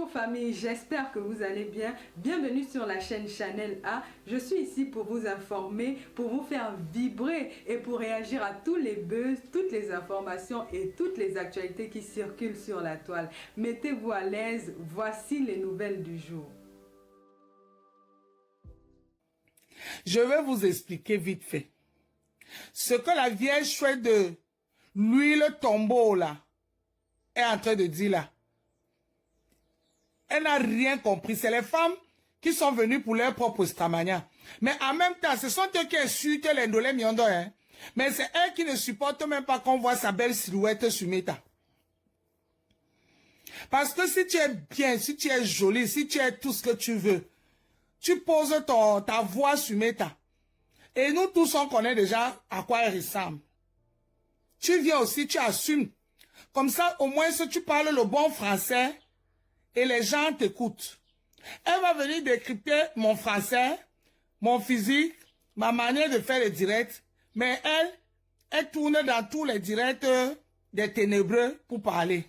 Bonjour famille, j'espère que vous allez bien. Bienvenue sur la chaîne Chanel A. Je suis ici pour vous informer, pour vous faire vibrer et pour réagir à tous les buzz, toutes les informations et toutes les actualités qui circulent sur la toile. Mettez-vous à l'aise, voici les nouvelles du jour. Je vais vous expliquer vite fait. Ce que la vieille chouette de l'huile tombeau là est en train de dire là. Elle n'a rien compris. C'est les femmes qui sont venues pour leur propre stamania. Mais en même temps, ce sont eux qui insultent l'indolé miondo. Hein. Mais c'est elles qui ne supportent même pas qu'on voit sa belle silhouette sur Meta. Parce que si tu es bien, si tu es jolie, si tu es tout ce que tu veux, tu poses ta voix sur Meta. Et nous tous, on connaît déjà à quoi elle ressemble. Tu viens aussi, tu assumes. Comme ça, au moins, si tu parles le bon français, et les gens t'écoutent. Elle va venir décrypter mon français, mon physique, ma manière de faire les directs. Mais elle tourne dans tous les directs des ténébreux pour parler.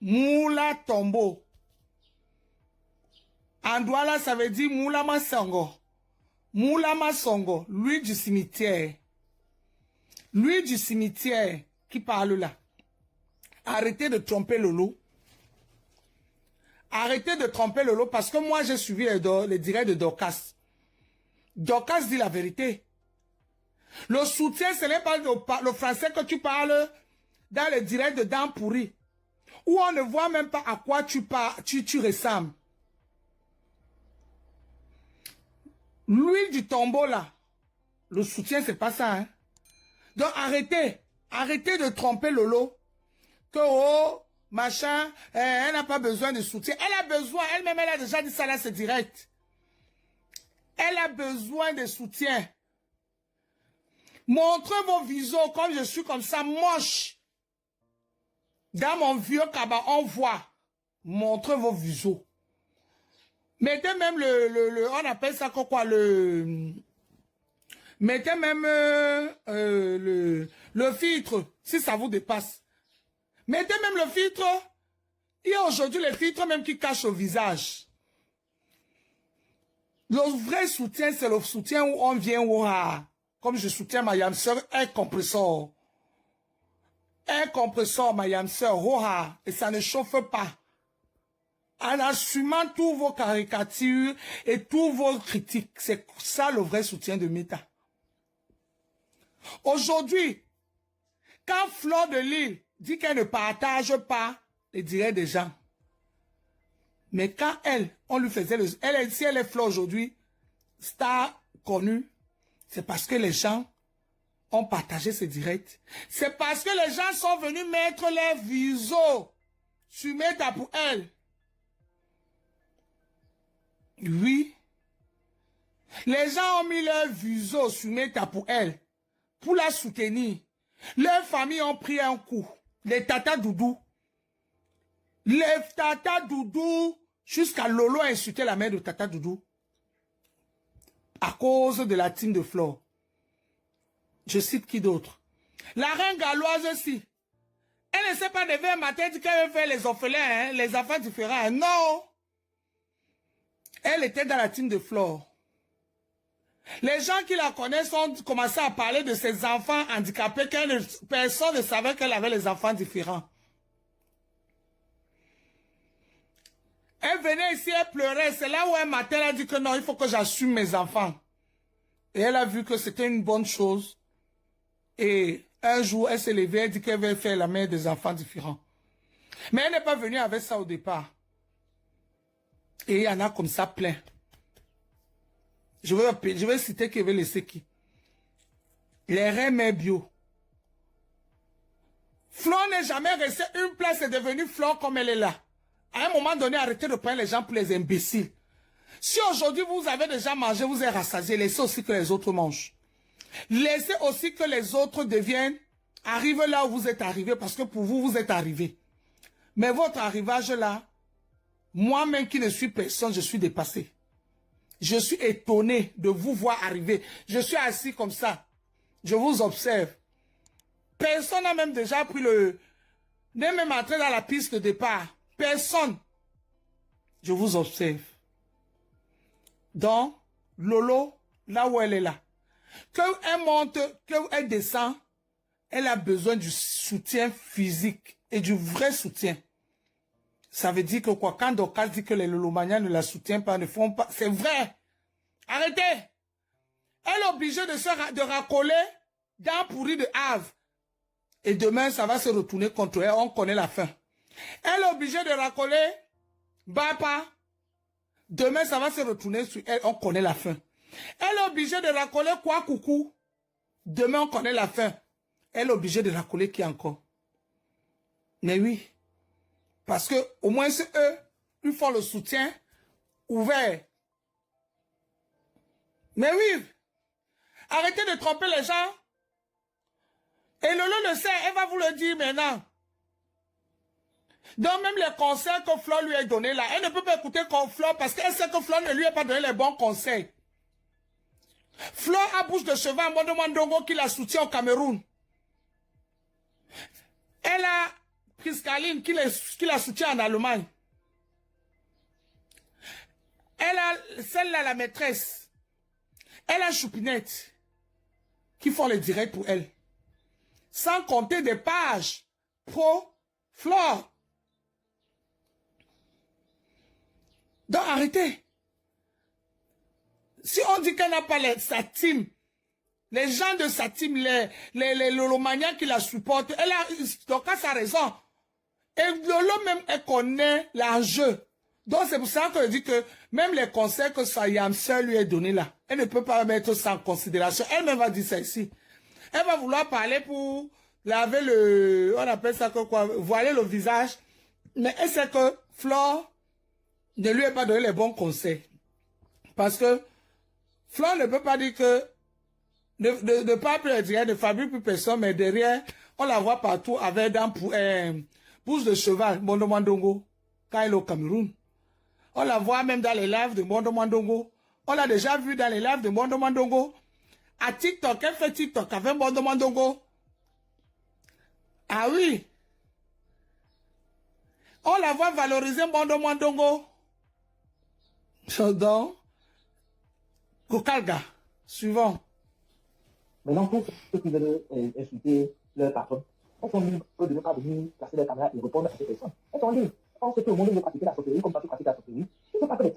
Moula tombeau. En Douala, ça veut dire Moula Masongo. Moula Masongo, lui du cimetière. Lui du cimetière qui parle là. Arrêtez de tromper Lolo. Arrêtez de tromper Lolo parce que moi j'ai suivi les directs de Dorcas. Dorcas dit la vérité. Le soutien, ce n'est pas le français que tu parles dans les directs de Dents Pourries. Où on ne voit même pas à quoi tu ressembles. L'huile du tombeau là, le soutien c'est pas ça. Hein? Donc arrêtez de tromper Lolo. Que oh, machin, elle n'a pas besoin de soutien. Elle a besoin, elle-même elle a déjà dit ça là, c'est direct. Elle a besoin de soutien. Montrez vos visos comme je suis comme ça, moche. Dans mon vieux cabas, on voit. Montrez vos visos. Mettez même on appelle ça quoi, mettez même le filtre, si ça vous dépasse. Mettez même le filtre. Il y a aujourd'hui les filtres même qui cachent le visage. Le vrai soutien, c'est le soutien où on vient, comme je soutiens ma yam sœur, un compresseur. Un compresseur, ma yam sœur, et ça ne chauffe pas. En assumant tous vos caricatures et tous vos critiques. C'est ça le vrai soutien de Meta. Aujourd'hui, quand Fleur de Lille dit qu'elle ne partage pas les directs des gens, mais quand on lui faisait si elle est Fleur aujourd'hui, star connue, c'est parce que les gens ont partagé ses directs. C'est parce que les gens sont venus mettre leurs visos sur Meta pour elle. Oui. Les gens ont mis leurs visos sur Meta pour elle. Pour la soutenir. Leurs familles ont pris un coup. Les Tata Doudou. Les Tata Doudou. Jusqu'à Lolo a insulté la mère de Tata Doudou. À cause de la team de Flore. Je cite qui d'autre? La reine galloise aussi. Elle ne s'est pas levée un matin dit qu'elle veut faire les orphelins, hein, les enfants différents. Hein. Non. Elle était dans la team de Flore. Les gens qui la connaissent ont commencé à parler de ses enfants handicapés, personne ne savait qu'elle avait les enfants différents. Elle venait ici, elle pleurait. C'est là où un matin, elle a dit que non, il faut que j'assume mes enfants. Et elle a vu que c'était une bonne chose. Et un jour, elle s'est levée, elle dit qu'elle veut faire la mère des enfants différents. Mais elle n'est pas venue avec ça au départ. Et il y en a comme ça plein. Je vais citer qui veut laisser qui. Les reines bio. Flore n'est jamais restée une place et devenue Flore comme elle est là. À un moment donné, arrêtez de prendre les gens pour les imbéciles. Si aujourd'hui vous avez déjà mangé, vous êtes rassasié, laissez aussi que les autres mangent. Laissez aussi que les autres arrivent là où vous êtes arrivés, parce que pour vous, vous êtes arrivés. Mais votre arrivage là, moi-même qui ne suis personne, je suis dépassé. Je suis étonné de vous voir arriver. Je suis assis comme ça. Je vous observe. Personne n'a même déjà pris n'est même entré dans la piste de départ. Personne. Je vous observe. Donc, Lolo, là où elle est là, qu'elle monte, qu'elle descend, elle a besoin du soutien physique et du vrai soutien. Ça veut dire que quoi, quand Dorcas dit que les Lolomaniens ne la soutiennent pas, ne font pas, c'est vrai. Arrêtez. Elle est obligée de racoler dans pourri de Havre. Et demain, ça va se retourner contre elle, on connaît la fin. Elle est obligée de racoler Bapa. Demain, ça va se retourner sur elle, on connaît la fin. Elle est obligée de racoler quoi, coucou. Demain, on connaît la fin. Elle est obligée de racoler qui encore? Mais oui. Parce que au moins, c'est eux, ils font le soutien ouvert. Mais oui. Arrêtez de tromper les gens. Et Lolo le sait, elle va vous le dire maintenant. Donc même les conseils que Flo lui a donnés là, elle ne peut pas écouter Flo parce qu'elle sait que Flo ne lui a pas donné les bons conseils. Flo a bouche de cheval, Mondo Mandongo qui la soutient au Cameroun. Elle a Priscaline qui la soutient en Allemagne. Elle a celle-là, la maîtresse. Elle a Choupinette qui font les directs pour elle. Sans compter des pages pro Flore. Donc arrêtez. Si on dit qu'elle n'a pas sa team, les gens de sa team, les Lolomaniens qui la supportent, donc elle a raison. Et Lolo même, elle connaît l'enjeu. Donc c'est pour ça que je dis que même les conseils que Sayam seul lui a donné là, elle ne peut pas mettre ça en considération. Elle-même va dire ça ici. Elle va vouloir parler pour laver on appelle ça quoi, voiler le visage. Mais elle sait que Flore ne lui a pas donné les bons conseils. Parce que Flore ne peut pas dire que ne pas plus derrière, ne fabrique plus personne, mais derrière, on la voit partout avec pousse de cheval, Mondo Mandongo, quand elle est au Cameroun. On la voit même dans les lives de Mondo Mandongo. On l'a déjà vu dans les lives de Mondo Mandongo. À TikTok, elle fait TikTok avec Mondo Mandongo. Ah oui. On la voit valoriser Mondo Mandongo. Donc, Kokalga, suivant. Maintenant, tous ceux qui veulent insulter leur patron, elles sont libres de ne pas venir placer leur caméra et répondre à ces personnes. Elles sont libres. On sait que le monde veut pratiquer la sorcellerie comme ça, tu pratiques la sorcellerie. Il ne faut pas que les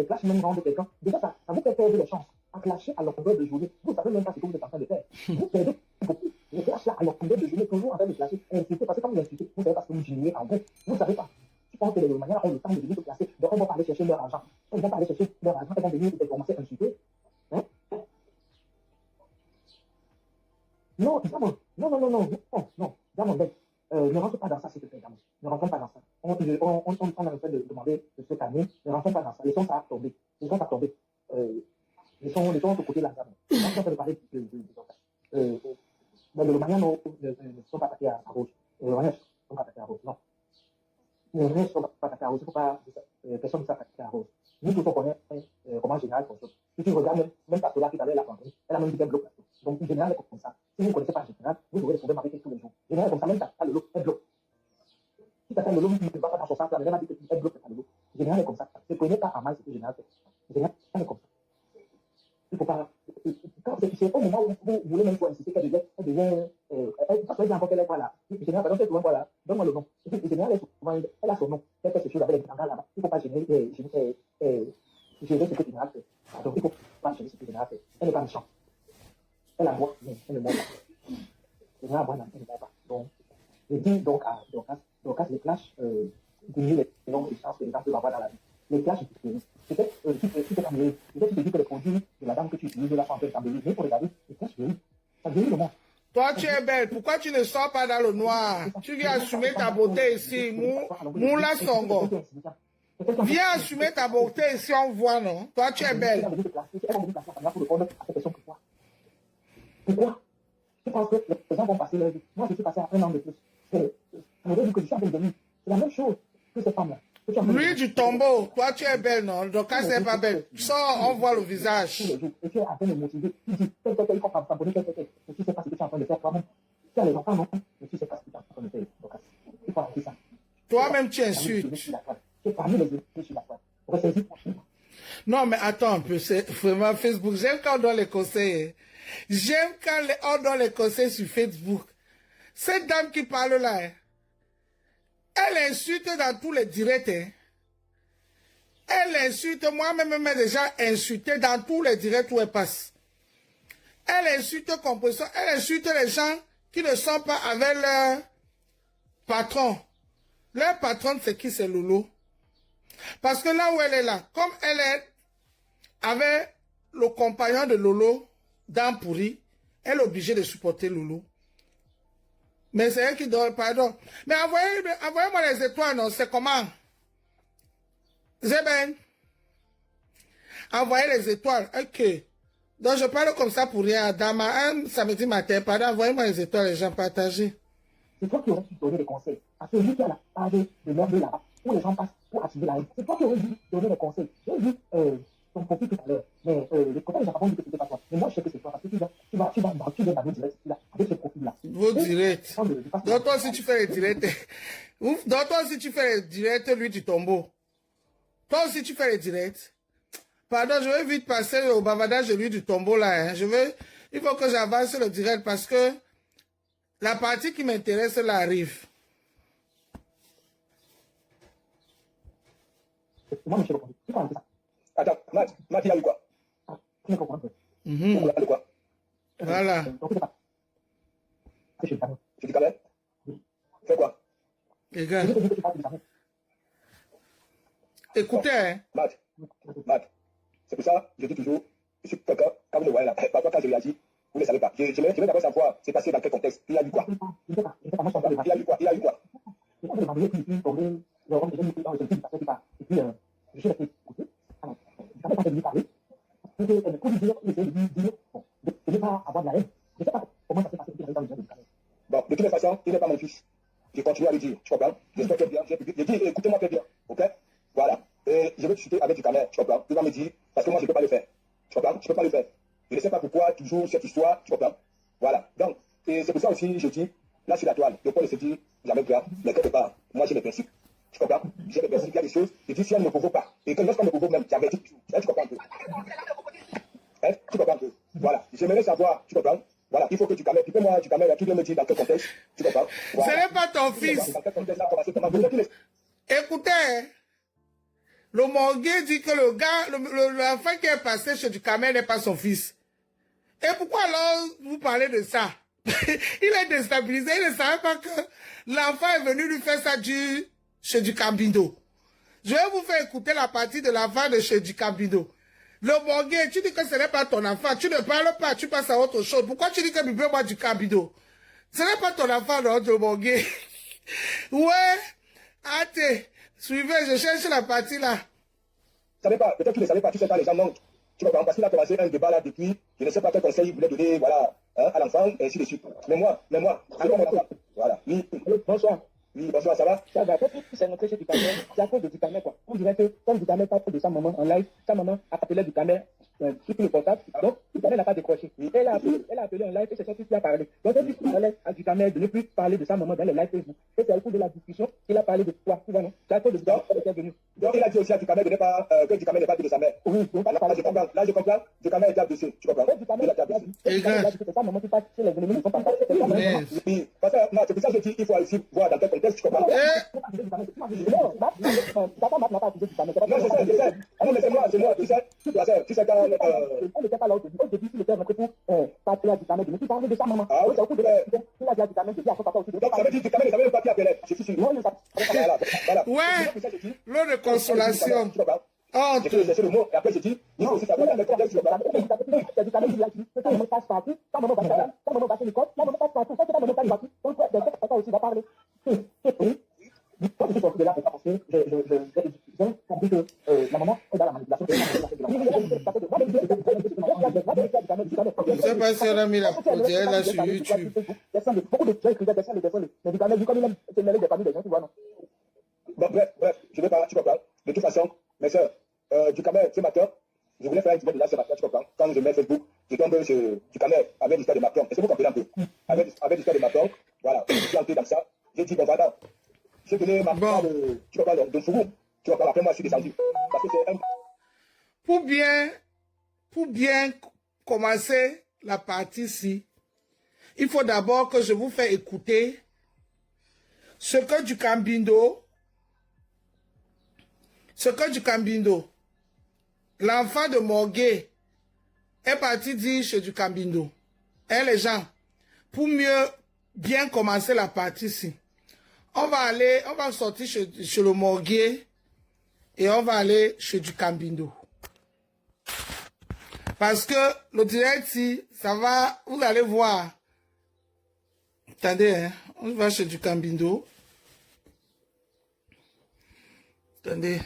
clashs même rendent quelqu'un. Déjà, ça vous fait perdre les chances à clasher à longueur de journée. Vous ne savez même pas ce que vous êtes en train de faire. Vous perdez beaucoup. Les clashs là à longueur de journée, toujours en train de clasher et insulter. Parce que quand vous insultez, vous savez pas ce que vous diminuez en gros. Vous ne savez pas. Je pense que les manières ont le temps de venir se placer. Donc, elles vont pas aller chercher leur argent. Elles vont pas aller chercher leur argent. Elles vont venir commencer à insulter. Hein? Non, Diamond, non, Diamond, ne rentre pas dans ça, s'il te plaît, Diamond. Ne rentre pas dans ça. On est en train de demander de se calmer. Ne rentre pas dans ça. Laissons ça tomber. Laissons ça tomber. Laissons de côté là, Diamond. On est en train de parler de mais le manière ne sont pas attaqués à Rose. Les manières ne sont pas attaqués à Rose, non. Les manières ne sont pas attaqués à Rose. Il ne faut pas, personne ne s'attaque à Rose. Nous tous on connaît comment Général fonctionne. Si tu regardes, même pas cela qui t'avait la campagne, elle a même dit qu'elle bloque. Donc, une Général est comme ça. Si vous ne connaissez pas Général, vous aurez des problèmes avec elle tous les jours. Général est comme ça, même t'as le lot, elle bloque. Si t'as le lot, tu ne vas pas dans son sens, elle a dit qu'elle bloque le lot. Général est comme ça. Ne prenez pas à mal ce que Général fait. Général est comme ça. Il ne faut pas. C'est au moment où vous voulez même insister qu'elle devient. Parce que encore qu'elle est pas là. Général, par exemple, souvent voilà. Donne-moi le nom. Général, elle a son nom. Elle fait ce chose avec les tangans là-bas. Il ne faut pas gérer ce que Général fait. Donc, il ne faut pas gérer ce que Général fait. Elle n'est pas méchante. Elle a boit, mais elle ne ment pas. Général, elle ne ment pas. Donc, je dis donc à Dorcas, les clashs diminuent les nombres de chances que les gens peuvent avoir dans la vie. Les clashs, peut-être tu peux t'amener, peut-être tu te dis que les produits de la dame que tu utilises là sont un peu t'embellir, mais pour regarder, les clashs guérissent. Ça guérit le monde. Toi, tu es belle. Pourquoi tu ne sors pas dans le noir? Tu viens assumer ta beauté ici. Moula Songo. Viens assumer ta beauté ici, on voit, non? Toi, tu es belle. Pourquoi? Je pense que les gens vont passer leur vie. Moi, je suis passé à 1 an de plus. Ça veut dire que je suis en train de devenir. C'est la même chose que ces femmes-là. Lui du tombeau, toi tu es belle, non? Donc quand c'est pas belle, sors, on voit le visage. Et tu es en train de motiver. Tu dis, il faut s'abonner, mais tu ne sais pas ce que tu es en train de faire toi-même. Tu as les enfants, non? Mais tu ne sais pas ce que tu es en train de faire. Il faut arrêter ça. Toi-même tu insultes. Tu es parmi les sur la toile. Non, mais attends un peu, c'est vraiment Facebook. J'aime quand on donne les conseils. J'aime quand on donne les conseils sur Facebook. Cette dame qui parle là, hein, elle insulte dans tous les directs. Hein. Elle insulte, moi-même, elle m'a déjà insulté dans tous les directs où elle passe. Elle insulte composition, elle insulte les gens qui ne sont pas avec leur patron. Leur patron, c'est qui? C'est Lolo. Parce que là où elle est là, comme elle est avec le compagnon de Lolo, dans pourri, elle est obligée de supporter Lolo. Mais c'est elle qui donne, pardon. Mais envoyez-moi les étoiles, non, c'est comment? Zeben. Envoyez les étoiles, ok. Donc je parle comme ça pour rien. Dans un samedi matin, pardon, envoyez-moi les étoiles, les gens partagés. C'est toi qui aurais dû donner des conseils à celui qui a la page de l'heure là-bas, où les gens passent pour activer la haine. C'est toi qui aurais dû donner des conseils. J'ai vu ton profil tout à l'heure, mais les copains, ils n'ont pas dit que c'était pas toi. Mais moi, je sais que c'est toi, parce que tu vas dans le direct là, avec ce profil-là. Vos directs. Donc toi, si tu fais les directs, donc toi, si tu fais les directs, lui, tu tombes. Toi aussi, tu fais les directs. Pardon, je vais vite passer au bavardage de lui du tombeau là. Hein. Il faut que j'avance le direct parce que la partie qui m'intéresse là arrive. Moi, je sais pas. Tu comprends ça? Attends, Matt, il a eu quoi? Tu comprends quoi? De quoi? Voilà. C'est du calais? Fais quoi? Les gars. Écoutez, hein. Matt, c'est pour ça, je dis toujours, je suis quelqu'un, quand vous me voyez là, parfois quand je réagis, vous ne savez pas. Je vais d'abord savoir, c'est passé dans quel contexte. Il a eu quoi? Il a eu quoi? Il a eu quoi? Bon, de toute façon, il n'est pas mon fils. Je continue à lui dire, tu comprends? J'espère que bien, j'ai dit, écoutez-moi très bien, ok? Voilà. Et je vais discuter avec du caméra, tu comprends? Il va me dire, parce que moi je ne peux pas le faire. Tu comprends? Je ne peux pas le faire. Je ne sais pas pourquoi, toujours cette histoire, tu comprends? Voilà. Donc, et c'est pour ça aussi, je dis, là sur la toile, le point ne se dit jamais grave, mais quelque part, moi j'ai mes principes. Tu comprends? J'ai mes principes, il y a des choses, je dis si elle ne me provoque pas, et que lorsqu'on me provoque même, j'avertis toujours. Tu comprends un peu? Hein? Tu comprends un peu? Voilà. J'aimerais savoir, tu comprends? Voilà, il faut que tu camères. Tu peux moi, tu camères, tu dois me dire dans quel contexte, tu comprends? Voilà. Ce n'est pas ton fils. Dans quel contexte, là, comment vous êtes. Écoutez, le Morgué dit que le gars, l'enfant qui est passé chez du Ducamel n'est pas son fils. Et pourquoi alors vous parlez de ça? Il est déstabilisé, il ne savait pas que l'enfant est venu lui faire ça chez du Cambindo. Je vais vous faire écouter la partie de l'enfant de chez du Cambindo. Le Morgué, tu dis que ce n'est pas ton enfant, tu ne parles pas, tu passes à autre chose. Pourquoi tu dis que Bible moi du Cambindo? Ce n'est pas ton enfant, non, le Morgué. Ouais, attends, suivez, je cherche la partie là. Savais pas, peut-être que tu ne savais pas, tu sais pas, les gens manquent. Tu comprends, parce qu'il a commencé un débat là depuis, je ne sais pas quel conseil il voulait donner, voilà, hein, à l'enfant, et ainsi de suite. Mais moi, alors, voilà. Oui, bonsoir. Oui, bonsoir, ça va? Ça va, peut-être que c'est notre chez Ducamel, c'est à cause de Ducamel, quoi. On dirait que, comme Ducamel parle de sa maman en live, sa maman a appelé Ducamel sur le portable, donc Ducamel n'a pas décroché. Elle a appelé en live et c'est son fils qui a parlé. Donc, elle dit à Ducamel de ne plus parler de sa maman dans les lives Facebook. Et c'est au cours de la discussion qu'il a parlé de toi, tu vois, non? C'est à cause de Ducamel qu'elle est venue. Donc, il a dit aussi à Ducamel que Ducamel n'est pas dit de sa mère. Oui, donc, là, je comprends. Ducamel était blessé, tu comprends? Ducamel a été blessé. C'est sa maman qui passe chez les ennemis, ils sont pas oui, parce que, non, c'est pour ça que je dis, il faut aussi voir dans quel contexte, tu comprends? Non, je sais. Ah non, mais c'est moi, tu sais quand... On n'était pas là au début, il était rentré pour parler à Ducamel, mais tu parlais de sa maman. Ah oui, c'est au cours de il a dit à Ducamel, je dis à son papa aussi. Donc ça veut dire que Ducamel ne savait même pas qui appelait. Je suis sûr. Voilà. Ouais, l'eau de consolation. Oh, j'ai fait le mot, et après j'ai dit, il faut aussi savoir dans quel contexte, tu comprends? C'est Ducamel qui lui a dit, sa maman passe partout, sa maman va chez l'école, sa maman passe partout, sa maman passe partout, donc papa aussi va parler. Quand je suis sorti de là, parce que j'ai compris que la maman est dans la manipulation. Je ne sais pas si on a mis la produire là sur YouTube. Beaucoup de gens écrivaient des personnes, mais Ducamel, vu comme il aime se mêler des familles des gens, tu vois, non? Bon, bref, je vais pas, tu comprends? De toute façon, mes soeurs, Ducamel, ce matin, je voulais faire un direct de là ce matin, tu comprends? Quand je mets Facebook, je tombe sur Ducamel avec l'histoire de Macron. Est-ce que vous comprenez un peu? Avec l'histoire de Macron, voilà, je suis entré dans ça. J'ai dit, bon, voilà, j'ai donné ma part de, tu comprends, de Fougou. Tu comprends, après moi, je suis descendu. Parce que c'est un... pour bien commencer la partie-ci, il faut d'abord que je vous fasse écouter ce que du Cambindo, l'enfant de Morgué est parti dire chez du Cambindo. Hein, les gens, pour mieux bien commencer la partie-ci, on va sortir chez le Morgué et on va aller chez du Cambindo. Parce que le direct, si, ça va, vous allez voir. Attendez, hein, on va chez du Cambindo. Attendez.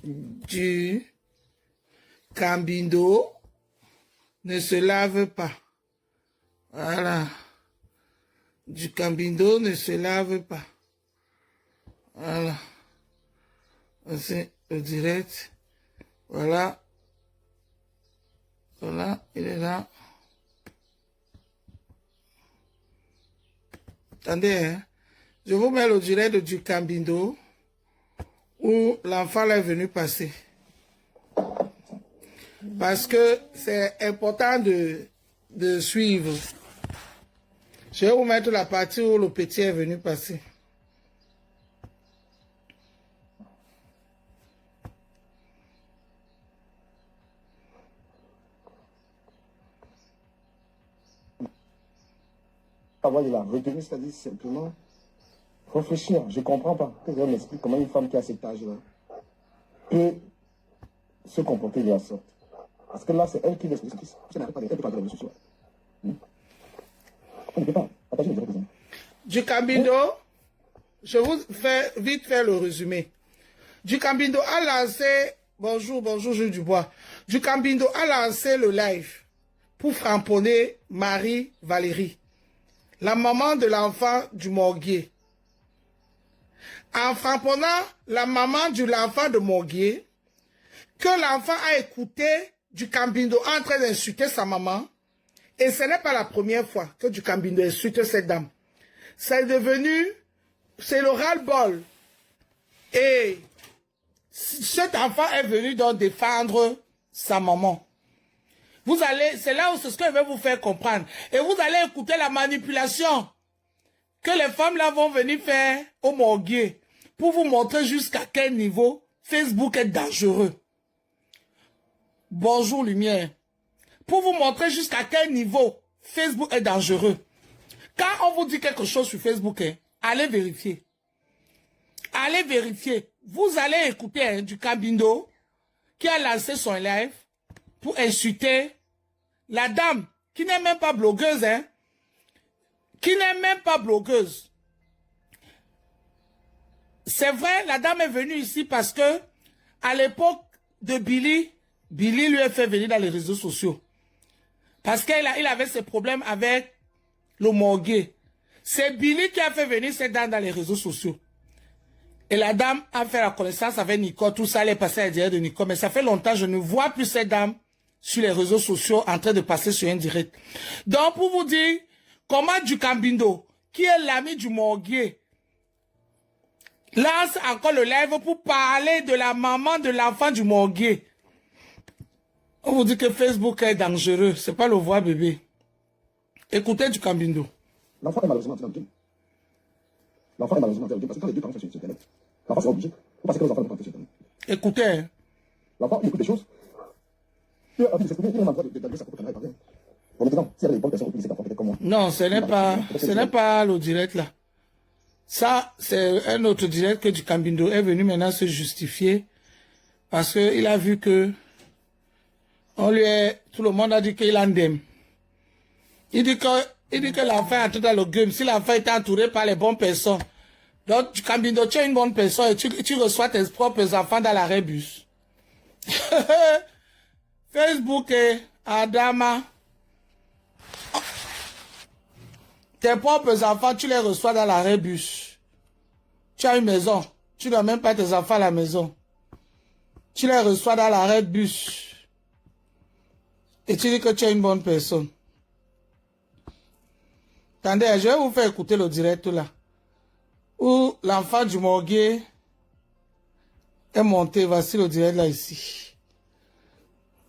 Du Cambindo ne se lave pas. Voilà. Du Cambindo ne se lave pas. Voilà. C'est le direct. Voilà. Voilà, il est là. Attendez, hein. Je vous mets le direct du Cambindo où l'enfant est venu passer. Parce que c'est important de suivre. Je vais vous mettre la partie où le petit est venu passer. Travail là, retenir, c'est-à-dire simplement réfléchir. Je ne comprends pas. Que je m'explique comment une femme qui a cet âge-là peut se comporter de la sorte. Parce que là, c'est elle qui laisse le fils. Si elle n'arrête pas de faire des réseaux sociaux. On ne peut pas partager les raisons. Du Cambindo, je vous fais vite faire le résumé. Du Cambindo a lancé, bonjour Jules Dubois. Du Cambindo a lancé le live pour framponner Marie-Valérie, la maman de l'enfant du Morgué. En frapponnant la maman de l'enfant de Morgué, que l'enfant a écouté du Cambindo en train d'insulter sa maman, et ce n'est pas la première fois que du Cambindo insulte cette dame. C'est devenu, c'est le ras-le-bol. Et cet enfant est venu donc défendre sa maman. Vous allez, c'est là où c'est ce que je vais vous faire comprendre. Et vous allez écouter la manipulation que les femmes là vont venir faire au Morgué pour vous montrer jusqu'à quel niveau Facebook est dangereux. Bonjour Lumière. Pour vous montrer jusqu'à quel niveau Facebook est dangereux. Quand on vous dit quelque chose sur Facebook, allez vérifier. Allez vérifier. Vous allez écouter du Cambindo qui a lancé son live pour insulter la dame qui n'est même pas blogueuse, qui n'est même pas blogueuse. C'est vrai, la dame est venue ici parce que à l'époque de Billy lui a fait venir dans les réseaux sociaux. Parce qu'il avait ses problèmes avec le Morgué. C'est Billy qui a fait venir cette dame dans les réseaux sociaux. Et la dame a fait la connaissance avec Nicole. Tout ça, elle est passée à l'intérieur de Nicole. Mais ça fait longtemps, je ne vois plus cette dame sur les réseaux sociaux en train de passer sur un direct. Donc, pour vous dire comment du Cambindo, qui est l'ami du Morgué, lance encore le live pour parler de la maman de l'enfant du Morgué. On vous dit que Facebook est dangereux. C'est pas le voir bébé. Écoutez du Cambindo. L'enfant est malheureusement entré dans le game. L'enfant est malheureusement entré dans le game parce que quand les deux parents sont sur Internet, l'enfant c'est obligé. Vous pensez que les enfants ne vont pas entrer sur Internet. Écoutez. Hein. L'enfant il écoute des choses. Il est même en droit d'établir sa propre caméra et parler. Bon, maintenant, s'il y a des bonnes personnes qui cet enfant, peut-être comme moi. Non, ce n'est pas le direct là. Ça, c'est un autre direct que du Cambindo est venu maintenant se justifier parce qu'il a vu que tout le monde a dit qu'il en aime. Il dit que l'enfant est entré dans le game. Si l'enfant est entouré par les bonnes personnes, donc du Cambindo, tu es une bonne personne et tu reçois tes propres enfants dans l'arrêt bus. Facebook et Adama. Tes propres enfants, tu les reçois dans l'arrêt bus. Tu as une maison. Tu n'as même pas tes enfants à la maison. Tu les reçois dans l'arrêt bus. Et tu dis que tu es une bonne personne. Attendez, je vais vous faire écouter le direct là. Où l'enfant du Morgué est monté. Voici le direct là ici.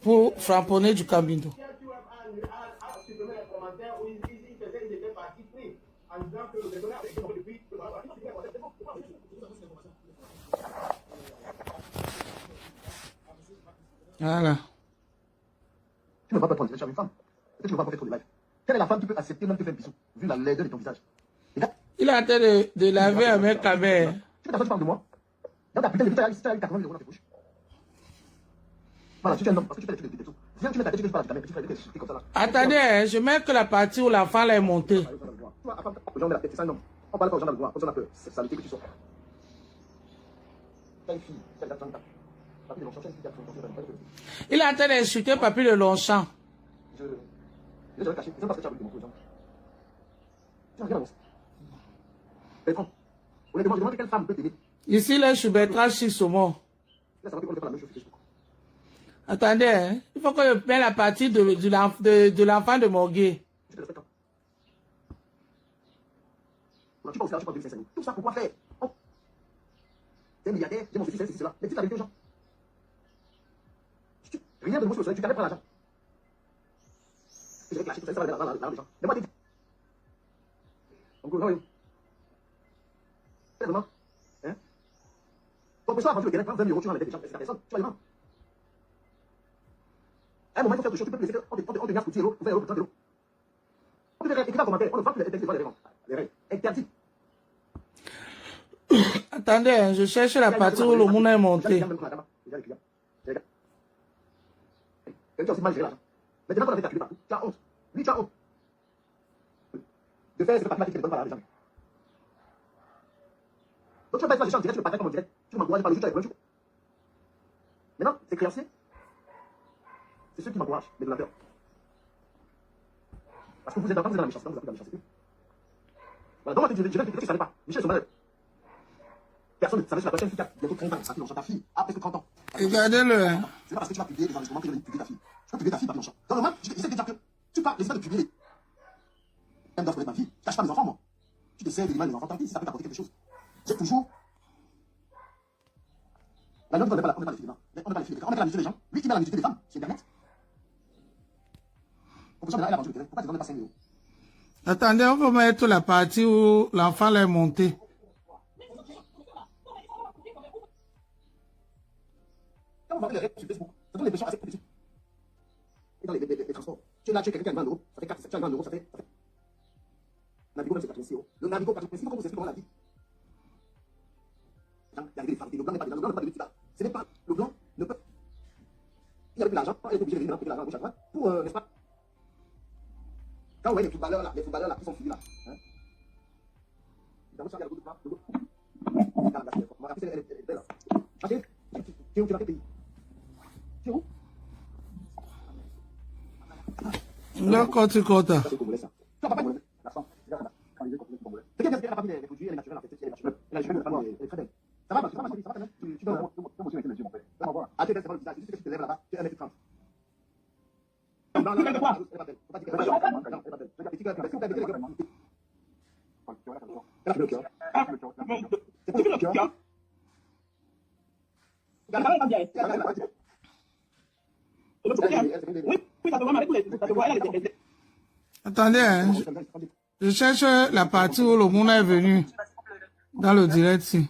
Pour framponner du Camino. Voilà. Tu ne vas pas prendre une femme. Est-ce que tu ne vas pas faire trop de live? Quelle est la femme qui peut accepter même te faire un bisou, vu la laideur de ton visage? Il est en train de laver avec la mère. Tu veux que tu parles de moi? Dans ta putain de vie, tu as eu 80 000 euros dans tes poches. Voilà, tu es un homme, parce que tu fais des trucs de tout. Viens, tu mets ta tête, tu parles de ta mère, tu fais des trucs comme ça là. Attendez, je mets que la partie où l'enfant là est monté. Tu vois, aux gens de la tête, c'est ça un homme. On parle pas aux gens dans le droit, aux gens de la peur. C'est saleté que tu sors. T'as une fille, tu as 30 ans. Papy de Longchamp, tu as une fille qui a 30 ans. Il est en train d'insulter Papy de Longchamp. Je vais cacher, c'est parce que tu as voulu montrer aux gens. Tu n'as rien annoncé. Bertrand, honnêtement, je demande quelle femme peut t'aimer. Ici, là, je suis Bertrand Chisomo. Là, ça va qu'on fait pas la même chose que Facebook. Attendez, hein. Il faut que je mette la partie de l'enfant de Morgué. Tu te respectes. Tu penses là, tu penses que c'est tout ça, pourquoi faire? Oh. T'es milliardaire, j'ai mon ceci, c'est cela. Mais dis la vérité aux gens. Rien de nouveau sur le soleil, tu gagnes pas l'argent. Je vais clasher tout ça, ça va aller dans les gens. Mais moi, t'es dit. Donc, non, c'est vraiment. Hein? Donc, pour ça, avant, tu le gagnes, prends 20 euros, tu vas mettre des gens, c'est la personne, tu vas les vendre. À un moment, il faut faire des choses, tu peux laisser, on te gagne pour 10 euros, pour 20 euros, pour 30 euros. On peut écrire un commentaire, on ne prend plus les textes, les règles. Interdit. Attendez, hein, je cherche la partie où le monde est monté. Tu as aussi mal géré l'argent. Maintenant qu'on a fait calculer partout, tu as honte. Lui, tu as honte. De faire ce que Papi qui ne donne pas l'argent. Donc tu vas pas être là, les gens, tu le partages comme on dirait. Tu m'encourages par le jeu, tu as les problèmes. Maintenant, ces créanciers, c'est ceux qui m'encouragent, les donateurs. Parce que vous êtes dans la méchanceté, vous êtes dans la méchanceté. Voilà, donc moi, je vais te dire que tu ne savais pas. Michel Sommer, personne ne savait sur la prochaine fille qui a bientôt 30 ans. Ça fait longtemps ta fille a presque 30 ans. Regardez-le. C'est pas parce que tu vas publier des enregistrements que je vais publier ta fille. Je peux publier ta fille, Papy Longchamp. Dans le moment, j'essaie de dire que tu parles, n'hésite pas de publier. Même d'offres de ma vie, je cache pas mes enfants, moi. Tu te sers de l'image des enfants, tant pis, si ça peut t'apporter quelque chose. J'ai toujours. La note, on n'est pas les filles des femmes. On n'est pas les filles des femmes. On n'est pas la nudité des gens. Lui, il met la nudité des femmes sur Internet. Pour ça, il a vendu le terrain. Pourquoi tu ne donnes pas 5 euros? Attendez, on va mettre la partie où l'enfant est monté. Quand on va faire les règles sur Facebook, ça donne l'impression assez petite. Et dans les transports, tu es là, tu es quelqu'un qui a 20 euros, ça fait 4, tu as 20 euros, ça fait. Navigo, même c'est 86 euros. Le Navigo, 86 euros, comment vous expliquez comment la vie? Il y a des femmes, le blanc n'est pas dedans, le blanc n'a pas de but là. Ce n'est pas, le blanc ne peut. Il n'y a plus d'argent, il est obligé de venir prêter l'argent à gauche à droite pour, n'est-ce pas? Quand on voit les footballeurs là, qui sont suivis là, hein? Dans le champ, il y a le goût de quoi? Le goût. Ma fille, elle est belle là. Ah, tu es où? Tu vas quel pays? Tu es où? D'accord, tu comptes. Ça, c'est congolais ça. Tu vois, papa, la femme, regarde là. Quand il est congolais. C'est bien, la famille des produits, elle est naturelle en fait. Elle est naturelle. Elle a les cheveux de femme, elle est très belle. Ça va, ça va, ça va quand même. Tu peux me montrer les yeux, mon frère. Ah, tu es c'est pas le visage, c'est juste que tu te lèves là-bas, tu es 1m30. Non, elle est pas belle. Faut pas dire qu'elle est pas belle. Non, elle est pas belle. Regarde, petit cœur, est-ce que vous avez dit le cœur? Elle a fait le cœur. C'est pour le cœur. Attendez, hein, je cherche la partie où le monde est venu dans le direct ici.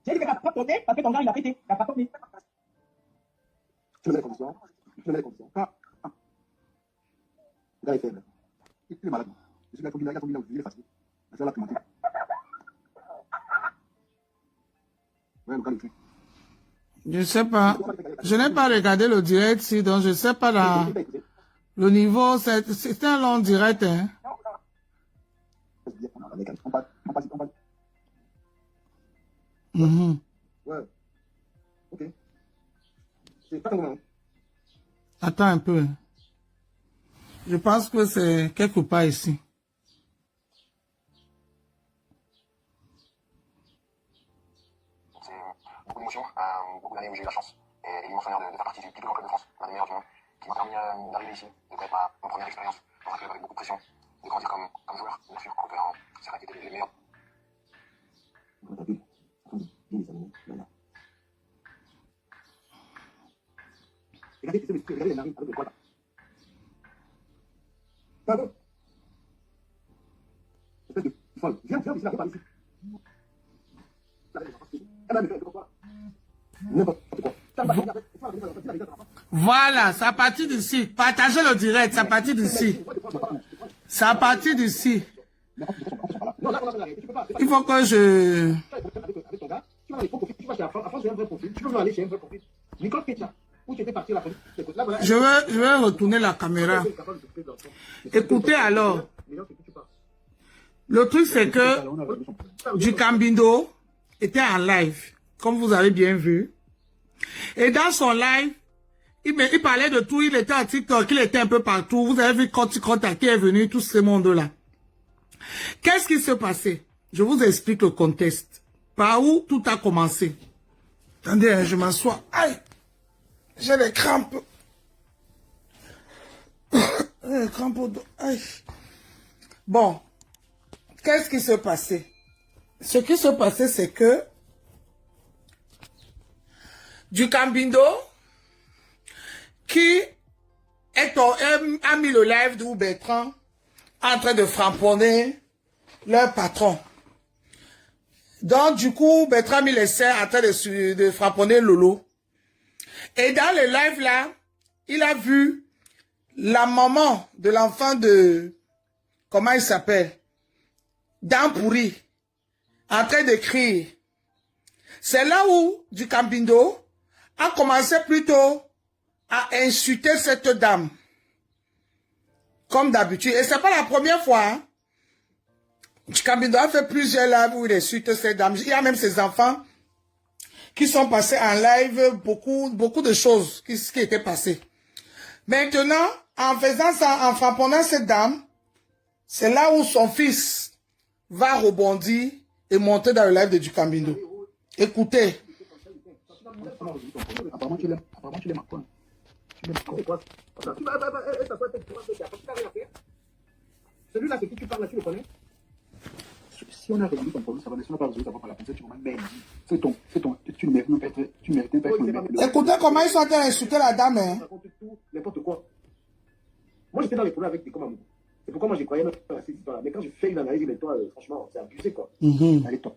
J'ai dit que t'as pas tourné parce que ton gars il a pété. T'as pas tourné. Tu me mets les conditions. Tu me mets les conditions. Le gars est faible. Il est malade. Je suis là, il est fatigué. Je vais la commenter. Ouais, le gars le tue. Je sais pas. Je n'ai pas regardé le direct ici, donc je sais pas le niveau. C'est un long direct, hein. On passe. Ouais. Ok. C'est pas comment. Attends un peu. Je pense que c'est quelque part ici. C'est beaucoup d'émotions, beaucoup d'années où j'ai eu la chance et l'immense honneur de faire partie du plus grand club de France, l'un des meilleurs du monde, qui m'a permis d'arriver ici, de connaître ma première expérience dans un club avec beaucoup de pression, de grandir comme joueur, bien sûr, en faisant certains qui étaient les meilleurs. regardez les narines avec le quoi là. Pardon. Espèce de folle. Viens, ici, là, par ici. Elle va me faire quoi? N'importe quoi. Voilà, ça partit d'ici. Partagez le direct, ça partit d'ici. Ça partit d'ici. Il faut que je... Je vais retourner la caméra. Écoutez alors. Le truc c'est que Djambindo était en live, comme vous avez bien vu. Et dans son live, il parlait de tout, il était à TikTok, il était un peu partout. Vous avez vu Koti Kota qui est venu, tout ce monde-là. Qu'est-ce qui s'est passé? Je vous explique le contexte. Par où tout a commencé. Attendez, hein, je m'assois. Aïe! J'ai des crampes. J'ai des crampes au dos. Aïe. Bon. Qu'est-ce qui s'est passé? Ce qui s'est passé, c'est que Djambindo, qui a mis le live d'où Bertrand en train de framponner leur patron. Donc, du coup, Bertrand a mis les serres en train de framponner Lolo. Et dans le live là, il a vu la maman de l'enfant de... Comment il s'appelle? Dampouri, en train de crier. C'est là où Djambindo a commencé plutôt à insulter cette dame. Comme d'habitude. Et c'est pas la première fois. Hein. Djambindo a fait plusieurs lives où il insulte cette dame. Il y a même ses enfants qui sont passés en live, beaucoup de choses qui étaient passées. Maintenant, en faisant ça, en frappant cette dame, c'est là où son fils va rebondir et monter dans le live de Djambindo. Écoutez. Apparemment, tu l'aimes. Apparemment, tu l'aimes à quoi? Tu l'aimes quoi? Celui-là, c'est qui tu parles là, tu le connais? Si on a résolu ton problème, ça va, mais si on n'a pas résolu, ça va pas la peine. Tu vas même tu mérites même pas être, tu mérites même pas être. Écoutez comment ils sont en train d'insulter la dame, hein. N'importe quoi. Moi, j'étais dans les problèmes avec des commandes. C'est pourquoi moi, j'ai croyé même à cette histoire. Mais quand j'ai fait une analyse, mais toi, franchement, c'est abusé, quoi. Allez, toi.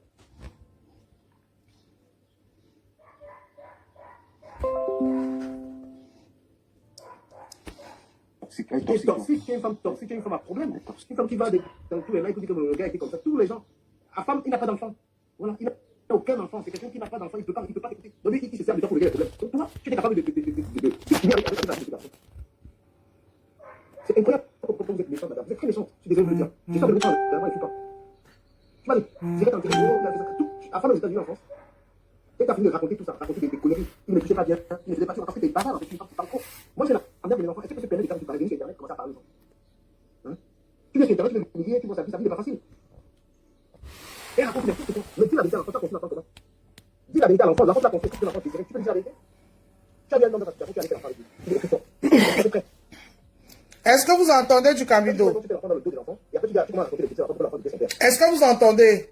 Toxique, c'est une femme toxique, c'est une femme à problème. Une femme qui va dans tous les lives, qui dit que le gars était comme ça. Tous les gens. La femme, il n'a pas d'enfant. Voilà, il n'a aucun enfant. C'est quelqu'un qui n'a pas d'enfant, il ne peut pas t'écouter. Donc, il se sert de toi pour régler les problèmes. Donc, toi, tu es capable de finir avec la situation. C'est incroyable pourquoi vous êtes méchant, madame. Vous êtes très méchant. Je suis désolé de le dire. Je suis pas méchant, vraiment, il ne faut pas. Tu m'as dit, c'est quand tu es à femme aux États-Unis, en France. Et tu as fini de raconter tout ça, raconter des conneries. Il ne touchait pas bien, il ne faisait pas tout parce que tu es bavard, parce que tu parles trop. Moi, j'ai la envers mes enfants. Est-ce que tu peux permettre de faire du parler sur Internet, commencer à parler aux gens? Tu viens sur Internet, tu veux m'humilier, tu vois sa vie n'est pas facile. Et raconte n'importe quoi. Mais dis la vérité à l'enfant, ça construit l'enfant comment? Dis la vérité à l'enfant, l'enfant t'a construit l'enfant, tu peux dire la vérité? Tu as bien le nom de ta situation, tu as laissé l'enfant avec lui. Il est plus fort. C'est prêt. Est-ce que vous entendez Djambindo? Est-ce que vous entendez?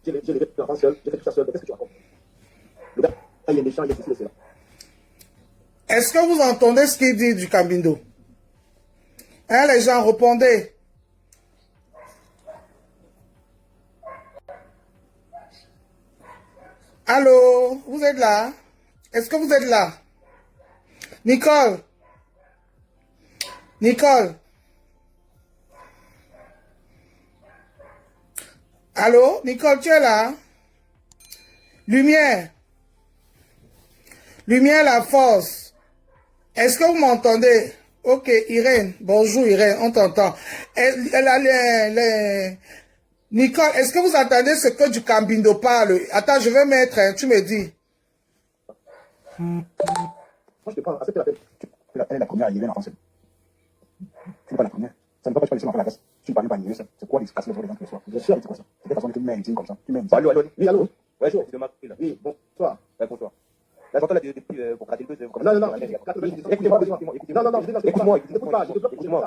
J'ai levé l'enfant seul, j'ai fait tout ça seul, qu'est-ce que tu racontes? Le gars, il est méchant, il est ceci, il est cela. Est-ce que vous entendez ce qu'il dit Djambindo? Hein, les gens, répondez. Allô, vous êtes là? Est-ce que vous êtes là? Nicole? Nicole? Allô? Nicole, tu es là? Lumière? Lumière, la force. Est-ce que vous m'entendez? Ok, Irène. Bonjour, Irène, on t'entend. Nicole, est-ce que vous entendez ce que Djambindo parle? Attends, je vais mettre, hein, tu me dis. Moi, je te prends, accepte la peine. Elle est la première à Irène en français. Tu n'es pas la première. Ça ne peut pas laisser l'enfant à la place. Tu ne parles pas à ça. C'est quoi les casser les gens qui le soient? Je sais, c'est quoi ça? C'est des façons que tu mets comme ça. Tu mets allô, allô. Oui, allô. Ouais, je te marque là. Oui, bonsoir. Ouais, bonsoir. Là, j'entends là depuis pour gratter le peu. Non, non, non. Écoutez-moi, écoutez-moi. Non, non, écoute-moi, écoute-moi.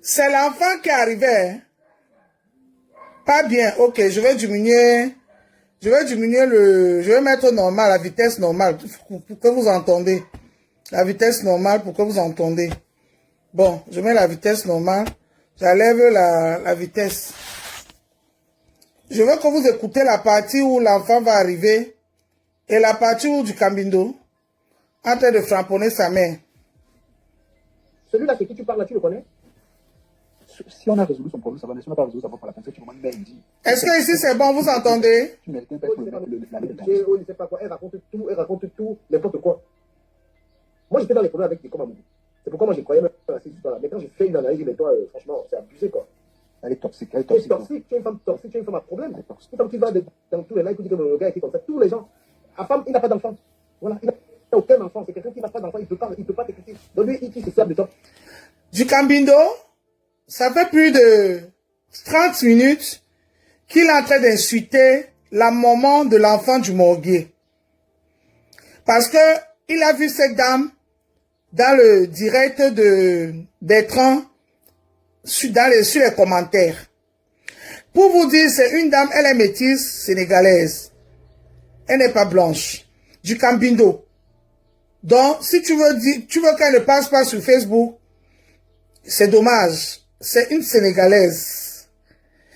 C'est l'enfant qui arrivait. Pas bien. Ok, je vais diminuer. Je vais mettre normal, la vitesse normale, pour que vous entendez. La vitesse normale pour que vous entendez. Bon, je mets la vitesse normale. J'enlève la vitesse. Je veux que vous écoutez la partie où l'enfant va arriver et la partie où du Cambindo en train de framponner sa mère. Celui-là, c'est qui tu parles là, tu le connais? Si on a résolu son problème, ça va. Si on n'a pas résolu, ça va pour la fin. Tu m'as même dit. Est-ce que ici c'est bon, vous entendez? Tu méritais pas je ne sais pas quoi. Elle raconte tout, n'importe quoi. Moi, j'étais dans les problèmes avec des commandes. C'est pourquoi moi, je croyais même à cette histoire-là. Mais quand j'ai fait une analyse, mais toi, franchement, c'est abusé, quoi. Elle est toxique. Elle est toxique. Tu es une femme toxique, tu es une femme à problème. Une femme qui va dans tous les lives, qui dit que le gars était comme ça. Tous les gens. La femme, il n'a pas d'enfant. Voilà. Il n'a aucun enfant. C'est quelqu'un qui n'a pas d'enfant. Il ne peut pas t'écouter. Donc lui, il se sert de toi. Du Cambindo, ça fait plus de 30 minutes qu'il est en train d'insulter la maman de l'enfant du morguier. Parce que il a vu cette dame dans le direct d'Etran sur les commentaires. Pour vous dire, c'est une dame, elle est métisse sénégalaise. Elle n'est pas blanche. Du Cambindo. Donc, si tu veux qu'elle ne passe pas sur Facebook, c'est dommage. C'est une Sénégalaise.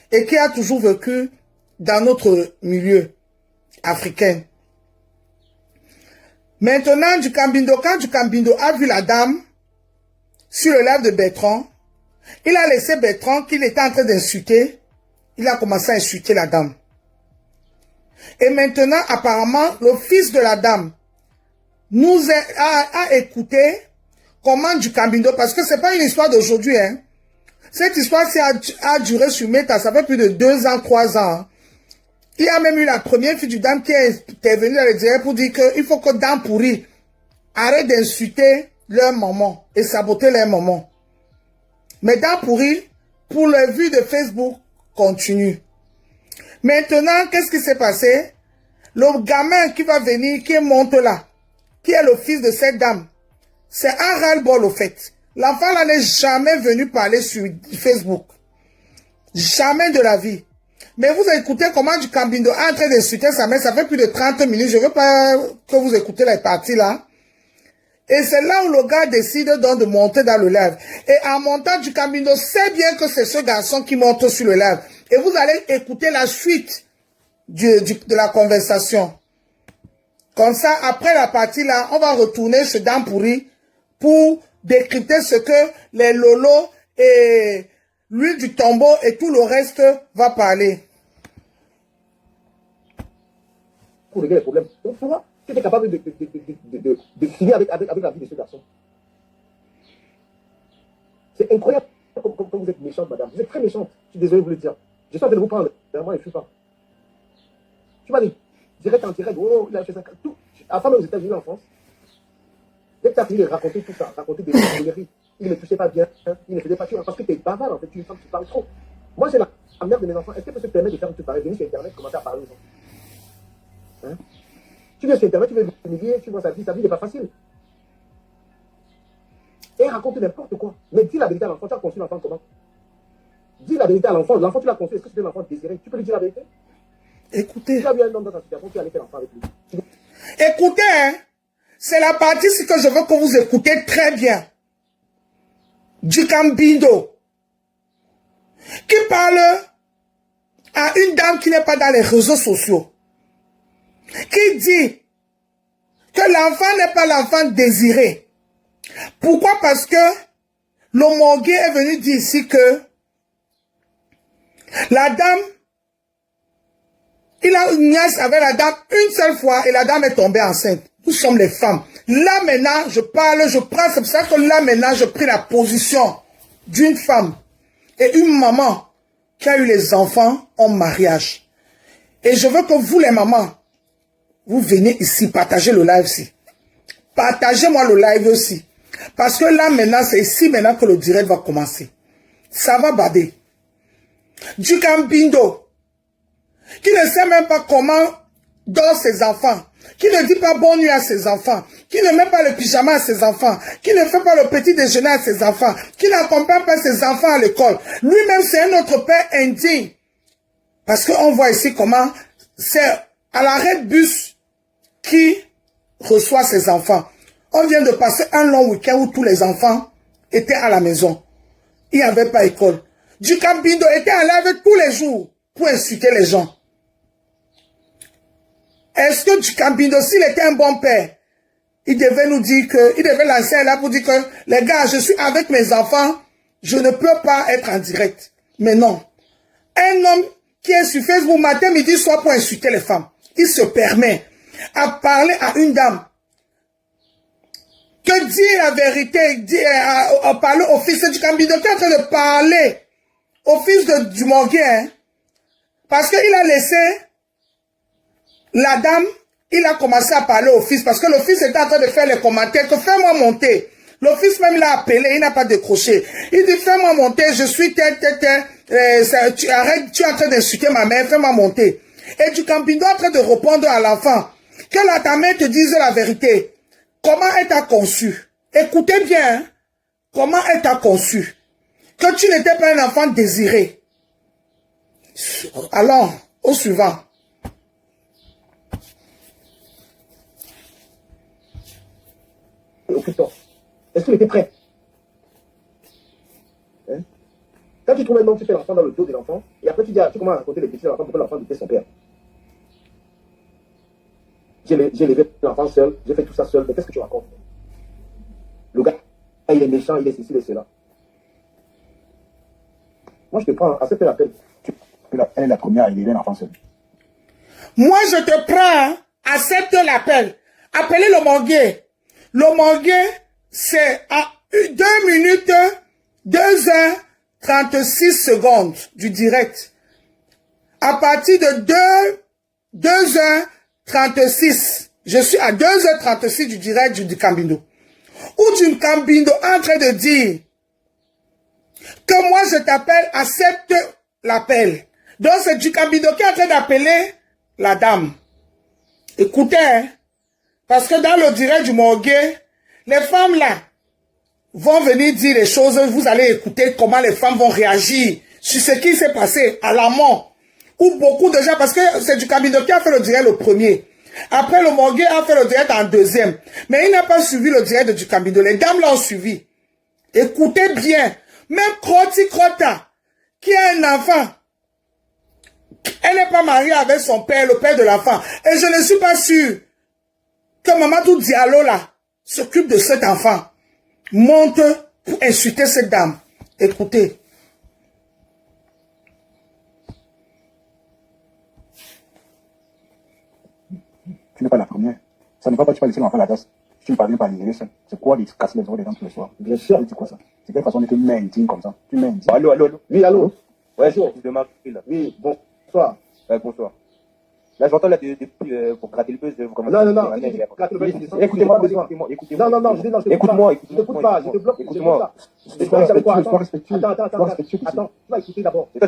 Et qui a toujours vécu dans notre milieu africain. Maintenant, du Cambindo, quand du Cambindo a vu la dame sur le live de Bertrand, il a laissé Bertrand qu'il était en train d'insulter. Il a commencé à insulter la dame. Et maintenant, apparemment, le fils de la dame a écouté comment du Cambindo, parce que c'est pas une histoire d'aujourd'hui, hein. Cette histoire a duré sur Meta, ça fait plus de 2 ans, 3 ans. Il y a même eu la première fille du dame qui est venue dans le direct pour dire qu'il faut que Dame Pourri arrête d'insulter leur maman et saboter leur maman. Mais Dame Pourri, pour le vu de Facebook, continue. Maintenant, qu'est-ce qui s'est passé? Le gamin qui va venir, qui monte là, qui est le fils de cette dame, c'est un ras-le-bol au fait. L'enfant là n'est jamais venu parler sur Facebook. Jamais de la vie. Mais vous écoutez comment du Cambindo est en train d'insulter sa mère, ça fait plus de 30 minutes. Je ne veux pas que vous écoutez les parties là. Et c'est là où le gars décide donc de monter dans le live. Et en montant du Cambindo, c'est bien que c'est ce garçon qui monte sur le live. Et vous allez écouter la suite de la conversation. Comme ça, après la partie là, on va retourner chez Dame Pourri pour décrypter ce que les lolos et l'huile du tombeau et tout le reste va parler. Pour régler les problèmes. Donc, pourquoi tu es capable de finir avec la vie de ce garçon? C'est incroyable comme vous êtes méchante, madame. Vous êtes très méchante. Je suis désolé de vous le dire. Je suis en train de vous prendre. Vraiment, je ne suis pas. Tu m'as dit, direct en direct, oh, il a fait ça. Tout. À femme aux États-Unis, en France, dès que tu as fini de raconter tout ça, raconter des conneries, il ne touchait pas bien, hein, il ne faisait pas tout, parce que tu es bavard, en fait, tu es une femme qui parle trop. Moi, j'ai la mère de mes enfants. Est-ce qu'elle peut se permettre de faire un truc pareil? Venir sur Internet, commencer à parler aux gens. Hein? Tu viens sur Internet, tu veux humilier, tu vois sa vie n'est pas facile. Et elle raconte n'importe quoi. Mais dis la vérité à l'enfant, tu as conçu l'enfant comment? Dis la vérité à l'enfant, l'enfant tu l'as conçu, est-ce que c'était un enfant désiré? Tu peux lui dire la vérité? Écoutez. Tu as vu un homme dans ta situation, tu as laissé l'enfant avec lui. Écoutez, hein, c'est la partie que je veux que vous écoutez très bien. Du Cambindo, qui parle à une dame qui n'est pas dans les réseaux sociaux, qui dit que l'enfant n'est pas l'enfant désiré. Pourquoi? Parce que le morguier est venu dire ici que la dame, il a une nièce avec la dame une seule fois et la dame est tombée enceinte. Nous sommes les femmes. Là maintenant, je parle, je prends, c'est pour ça que là maintenant, je pris la position d'une femme et une maman qui a eu les enfants en mariage. Et je veux que vous les mamans, vous venez ici, partager le live ici. Partagez-moi le live aussi. Parce que là maintenant, c'est ici maintenant que le direct va commencer. Ça va bader. Du Cambindo, qui ne sait même pas comment dorment ses enfants, qui ne dit pas bonne nuit à ses enfants, qui ne met pas le pyjama à ses enfants, qui ne fait pas le petit déjeuner à ses enfants, qui n'accompagne pas ses enfants à l'école. Lui-même, c'est un autre père indigne. Parce qu'on voit ici comment c'est à l'arrêt de bus qui reçoit ses enfants. On vient de passer un long week-end où tous les enfants étaient à la maison. Il n'y avait pas école. Du Cambindo était en live tous les jours pour insulter les gens. Est-ce que du Cambindo, s'il était un bon père, il devait nous dire que, il devait lancer là pour dire que, les gars, je suis avec mes enfants, je ne peux pas être en direct. Mais non. Un homme qui est sur Facebook matin, midi, soir pour insulter les femmes, il se permet à parler à une dame que dire la vérité, parler au fils du Cambindo qui est en train de parler au fils du Morguet, hein, parce qu'il a laissé la dame, il a commencé à parler au fils, parce que le fils était en train de faire les commentaires, que fais-moi monter. Le fils même l'a appelé, il n'a pas décroché. Il dit, fais-moi monter, je suis tu arrêtes, tu es en train d'insulter ma mère, fais-moi monter. Et du Cambindo est en train de répondre à l'enfant, que ta mère te dise la vérité. Comment elle t'a conçu? Écoutez bien, hein? Comment elle t'a conçu? Que tu n'étais pas un enfant désiré. Alors, au suivant. Occupe-toi. Est-ce qu'il était prêt? Hein? Quand tu trouves un homme, tu fais l'enfant dans le dos de l'enfant, et après tu commences à raconter les petits de l'enfant pour que l'enfant était son père. J'ai élevé l'enfant seul, j'ai fait tout ça seul, mais qu'est-ce que tu racontes? Le gars, il est méchant, il est ceci, il est cela. Moi, je te prends, accepte l'appel. Elle est la première à élever l'enfant seul. Moi, je te prends, accepte l'appel. Appelez le Morguet. Le Morguet, c'est à 2 minutes, 2h36 du direct. À partir de 2h36, je suis à 2h36 du direct du Cambindo. Ou du Cambindo en train de dire que moi je t'appelle, accepte l'appel. Donc c'est du Cambindo qui est en train d'appeler la dame. Écoutez, hein, parce que dans le direct du Morguet, les femmes là vont venir dire les choses, vous allez écouter comment les femmes vont réagir sur ce qui s'est passé à l'amont. Ou beaucoup de gens, parce que c'est du Cambindo qui a fait le direct le premier. Après, le Morguet a fait le direct en deuxième. Mais il n'a pas suivi le direct du Cambindo. Les dames l'ont suivi. Écoutez bien. Même Croti Crota, qui a un enfant, elle n'est pas mariée avec son père, le père de l'enfant. Et je ne suis pas sûr que Mamadou Diallo, là, s'occupe de cet enfant. Monte pour insulter cette dame. Écoutez. Tu n'es pas la première. Ça ne va pas, tu vas laisser l'enfant à la gosse. Tu ne parviens pas à l'élever seul. C'est quoi de casser les oreilles des gens tous les soirs? Bien sûr. C'est quoi ça? C'est quelle façon de te mettre indigne comme ça? Tu mets indigne. Allô, allô, allô. Oui, allô. Ouais, je suis de Marc. Oui, bonsoir. Bonsoir. Là, j'entends là depuis pour gratter le buzz. Non, non, non. Écoutez-moi, écoutez-moi. Non, je dis non, écoute-moi. Je t'écoute pas, je te bloque. Écoute-moi. Attends, tu vas écouter d'abord. Tu vas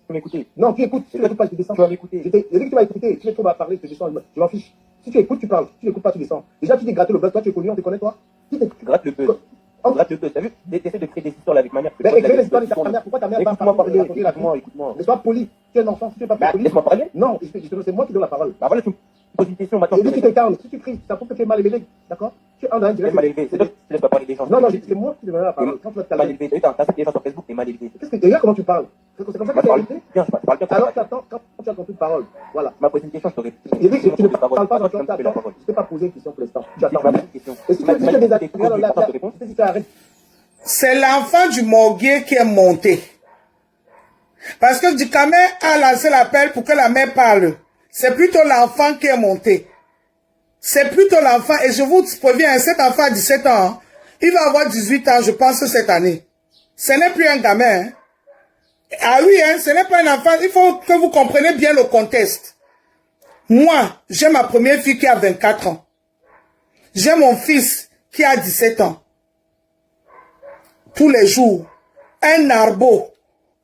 m'écouter. Non, tu écoutes. Tu n'écoutes pas, tu descends. Tu vas m'écouter. Je dis que tu vas écouter. Tu es trop à parler, je descends. Je m'en fiche. Si tu écoutes, tu parles. Si tu n'écoutes pas, tu descends. Déjà, tu dis gratter le buzz. Toi, tu es connu, on te connaît, toi. Tu grattes le buzz. Gratte le buzz, t'as vu? T'essaies de créer des histoires avec manière. Mais écris l'histoire de ta mère. Pourquoi ta mère pas parler? Écoute-moi. Laisse-moi poli. Tu es un enfant, si tu n'es pas poli. Laisse-moi parler? Non, c'est moi qui donne la parole. Bah voilà, tu me poses une question maintenant. Et dis que tu te calmes. Si tu cries, ça prouve que tu es mal élevé. D'accord? Tu es en direct. Tu es mal élevé. C'est toi qui laisses pas parler des gens. Non, c'est moi qui donne la parole. Quand tu vas te calmer. Mal élevé. T'as fait des gens sur Facebook, t'es mal élevé. Qu'est-ce que regarde comment tu parles? C'est comme ça que tu es élevé? Bien, je parle bien. Alors tu attends quand tu as ton tour de parole. Voilà. Ma posé une question, je te réponds. Je dis que tu ne parles pas dans ton temps. Je t'ai pas posé une question pour l'instant. Tu attends la question. Et si tu es désactif, si tu arrêtes. C'est l'enfant du Morguet qui est monté. Parce que Dikame a lancé l'appel pour que la mère parle. C'est plutôt l'enfant qui est monté. C'est plutôt l'enfant. Et je vous préviens, cet enfant a 17 ans. Hein, il va avoir 18 ans, je pense, cette année. Ce n'est plus un gamin. Hein. Ah oui, hein, ce n'est pas un enfant. Il faut que vous compreniez bien le contexte. Moi, j'ai ma première fille qui a 24 ans. J'ai mon fils qui a 17 ans. Tous les jours, un arbo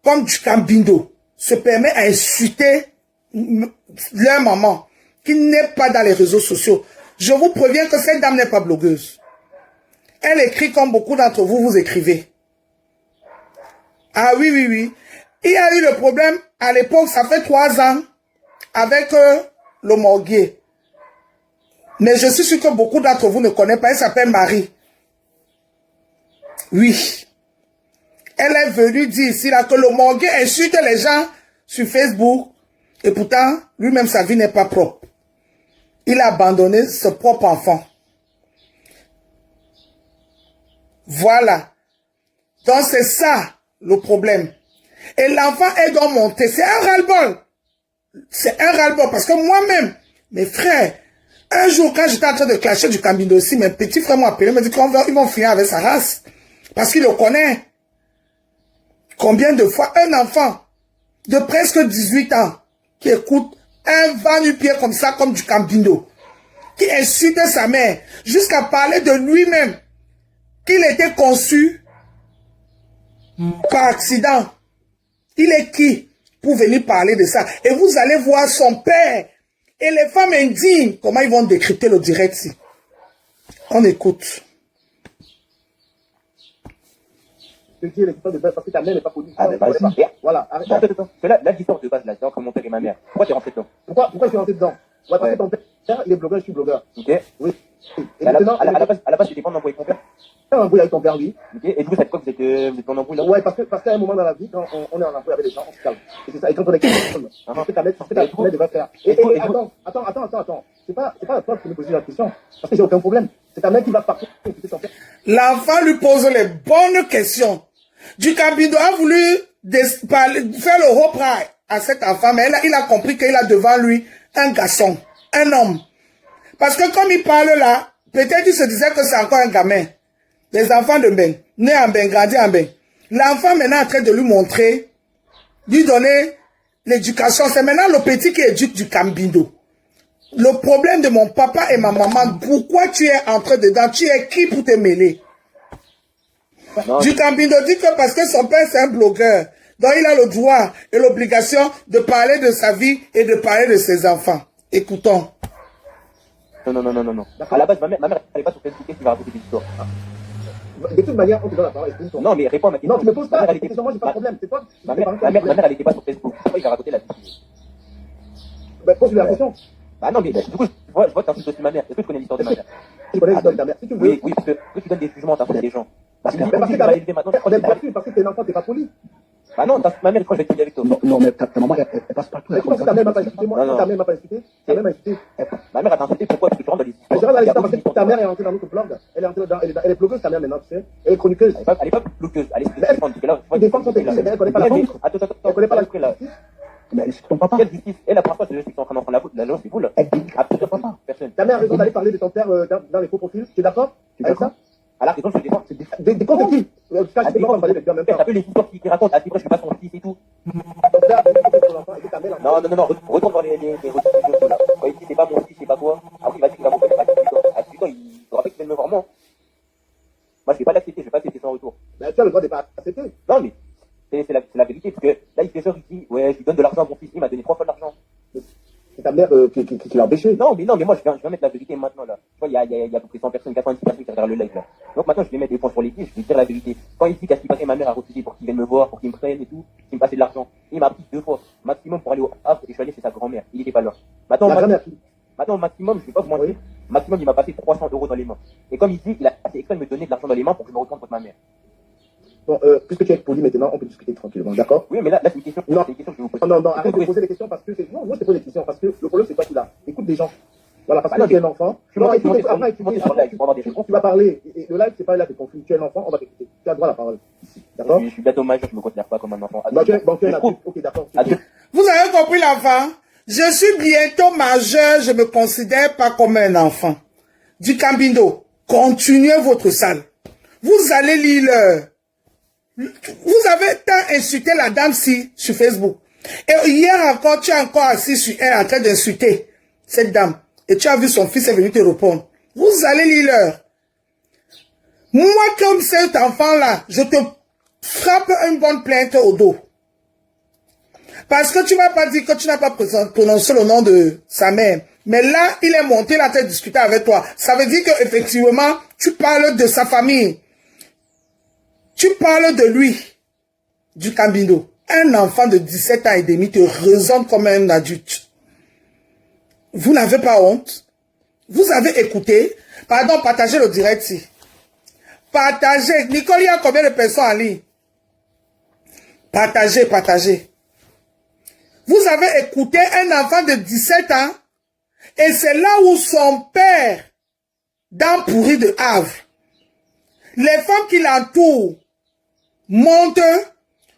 comme du Cambindo se permet à insulter leur maman qui n'est pas dans les réseaux sociaux. Je vous préviens que cette dame n'est pas blogueuse. Elle écrit comme beaucoup d'entre vous, vous écrivez. Ah oui, oui, oui. Il y a eu le problème à l'époque, ça fait 3 ans, avec le Morguet. Mais je suis sûr que beaucoup d'entre vous ne connaissent pas. Elle s'appelle Marie. Oui. Elle est venue dire ici là, que le Morgan insulte les gens sur Facebook. Et pourtant, lui-même, sa vie n'est pas propre. Il a abandonné son propre enfant. Voilà. Donc, c'est ça le problème. Et l'enfant, elle doit monter. C'est un ras-le-bol. C'est un ras-le-bol. Parce que moi-même, mes frères, un jour, quand j'étais en train de clasher du Cambindo aussi, mes petits frères m'ont appelé, ils m'ont dit qu'ils vont finir avec sa race. Parce qu'il le connaît. Combien de fois un enfant de presque 18 ans qui écoute un vent du pied comme ça, comme du Cambindo, qui insulte sa mère, jusqu'à parler de lui-même, qu'il était conçu par accident. Il est qui pour venir parler de ça? Et vous allez voir son père et les femmes indignes, comment ils vont décrypter le direct ici. On écoute. Te dire l'histoire de base parce que ta mère n'est pas connue. Ah, mais vas-y. Voilà, arrête. Attends. Là, l'histoire de base, là, c'est entre mon père et ma mère. Pourquoi t'es rentré dedans? Pourquoi je suis rentré dedans? Ouais, parce que ton père, il est blogueur, je suis blogueur. Ok. Oui. Et À maintenant, la base, tu dépends d'embrouiller avec ton père. un embrouille avec ton père, oui. Ok. Et du coup, ça fait quoi que vous êtes en embrouille là? Ouais, parce qu'à un moment dans la vie, quand on est en embrouille avec les gens, on se calme. Et c'est ça. Et quand on est calme, parce que ta mère devrait faire. Et attends. C'est pas à toi qui me poses la question. Parce que j'ai aucun problème. C'est ta mère qui va partir pour écouter ton père. L'enfant lui pose les bonnes questions. Du Cambindo a voulu faire le repris à cet enfant, mais il a compris qu'il a devant lui un garçon, un homme. Parce que comme il parle là, peut-être il se disait que c'est encore un gamin. Les enfants de Ben, nés en Ben, grandis en Ben. L'enfant maintenant est en train de lui montrer, lui donner l'éducation. C'est maintenant le petit qui éduque du Cambindo. Le problème de mon papa et ma maman, pourquoi tu es entré dedans? Tu es qui pour te mêler? Non, Du Cambindo dit que parce que son père c'est un blogueur, donc il a le droit et l'obligation de parler de sa vie et de parler de ses enfants. Écoutons. Non. À la base, ma mère, elle n'est pas sur Facebook, qu'est-ce qu'il va raconter des histoires? De toute manière, on te donne la parole. Exprime-toi. Non, mais réponds à ma question. Non, tu me poses pas. Ma mère, Moi, j'ai pas de problème. C'est toi. ma mère, elle n'était pas sur Facebook. Pourquoi il va raconter la vie? Ben, pose-lui la question. Bah non, mais du coup, je vois que t'insultes aussi ma mère. Est-ce que tu connais l'histoire de ma mère? Tu connais l'histoire de ta mère. Si tu veux. Oui, parce que tu donnes des jugements, t'insultes les gens. Parce que Mais parce que tu ta vas mère, élever maintenant. on aime pas plus parce que t'es l'enfant, t'es pas poli. Bah non, t'insultes ma mère, quand je vais te dire avec toi. Non, mais ta maman, elle passe partout. Mais comment ta mère m'a pas insulté, moi? Non. Ta mère m'a pas insulté. Ta mère m'a insulté. Ma mère, elle t'a insulté, pourquoi? Parce que tu rentres dans les Je histoires. rentre dans Il y a l'histoire beaucoup parce que ta mère est rentrée dans notre blog. Elle est rentrée dedans. Elle est blogueuse, ta mère, maintenant, tu sais. Elle est chroniqueuse. Elle est pas bloqueuse, elle est défendre. Des femmes sont écrites, mais elle connaît pas la vôtre. Attends, Elle connaît pas la justice. Mais elle est ton papa. Quelle justice? Et la première fois, c'est juste qu'ils sont en train d'en prendre la loi, c'est cool. Absolument pas. Personne. Ta mère a raison d'aller parler de ton père dans les faux profils. Tu es d'accord avec ça? Elle a raison, je te défends. Des comptes de qui? Je sais pas, on va aller les deux en même temps. T'as vu les histoires qui racontent, à ce je suis pas son fils et tout. Ton père a donné ton enfant et ta mère. Non, retourne voir les ressources là. Quand il dit c'est pas mon fils, c'est pas quoi. Après il va dire qu'il va m'offrir à 18 ans. À 18 ans, il faudra pas qu'il vienne me voir moi. Moi je vais pas l'accepter, je vais pas accepter son retour. Mais tu as le droit de pas accepter. Non mais c'est la vérité, parce que là il fait genre, il dit ouais je lui donne de l'argent à mon fils, il m'a donné 3 fois de l'argent. C'est ta mère qui l'a empêché. Non mais moi je viens mettre la vérité maintenant là. Tu vois, il y a à peu près 100 personnes, 90 personnes qui regardent le live là. Donc maintenant je vais mettre des points sur les pieds, je vais dire la vérité. Quand il dit qu'à ce qui paraît ma mère a refusé pour qu'il vienne me voir, pour qu'il me prenne et tout, qu'il me passait de l'argent. Il m'a pris 2 fois, maximum pour aller au Havre et je suis allé chez sa grand-mère. Il était pas là. Maintenant, maximum, je vais pas vous mentir, maximum il m'a passé 300 € dans les mains. Et comme il dit, il a fait exprès de me donner de l'argent dans les mains pour que je me retourne contre ma mère. Bon, puisque tu es poli maintenant, on peut discuter tranquillement, d'accord? Oui, mais là c'est une question. Non. C'est une question que je vais vous poser. Non, arrête de poser des questions parce que c'est. Non, moi je te pose des questions parce que le problème c'est pas là. Écoute des gens. Voilà, parce que tu es un enfant. Tu vas parler. Et le live, c'est pas là de conflit. Tu es un enfant, on va t'écouter. Tu as droit à la parole. D'accord? Je suis bientôt majeur, je me considère pas comme un enfant. Bon, tu es un adulte. Ok, d'accord. Vous avez compris l'enfant? Je suis bientôt majeur, je me considère pas comme un enfant. Du Cambindo, continuez votre salle. Vous allez lire Vous avez tant insulté la dame-ci sur Facebook. Et hier encore, tu es encore assis sur elle en train d'insulter cette dame. Et tu as vu son fils est venu te répondre. Vous allez lire. Moi, comme cet enfant-là, je te frappe une bonne plainte au dos. Parce que tu ne vas pas dire que tu n'as pas prononcé le nom de sa mère. Mais là, il est monté là, tu as discuté avec toi. Ça veut dire qu'effectivement, tu parles de sa famille. Tu parles de lui, du Cambindo. Un enfant de 17 ans et demi te raisonne comme un adulte. Vous n'avez pas honte? Vous avez écouté? Pardon, partagez le direct ici. Partagez. Nicole, il y a combien de personnes en ligne? Partagez, partagez. Vous avez écouté un enfant de 17 ans et c'est là où son père, dans pourri de Havre, les femmes qui l'entourent montent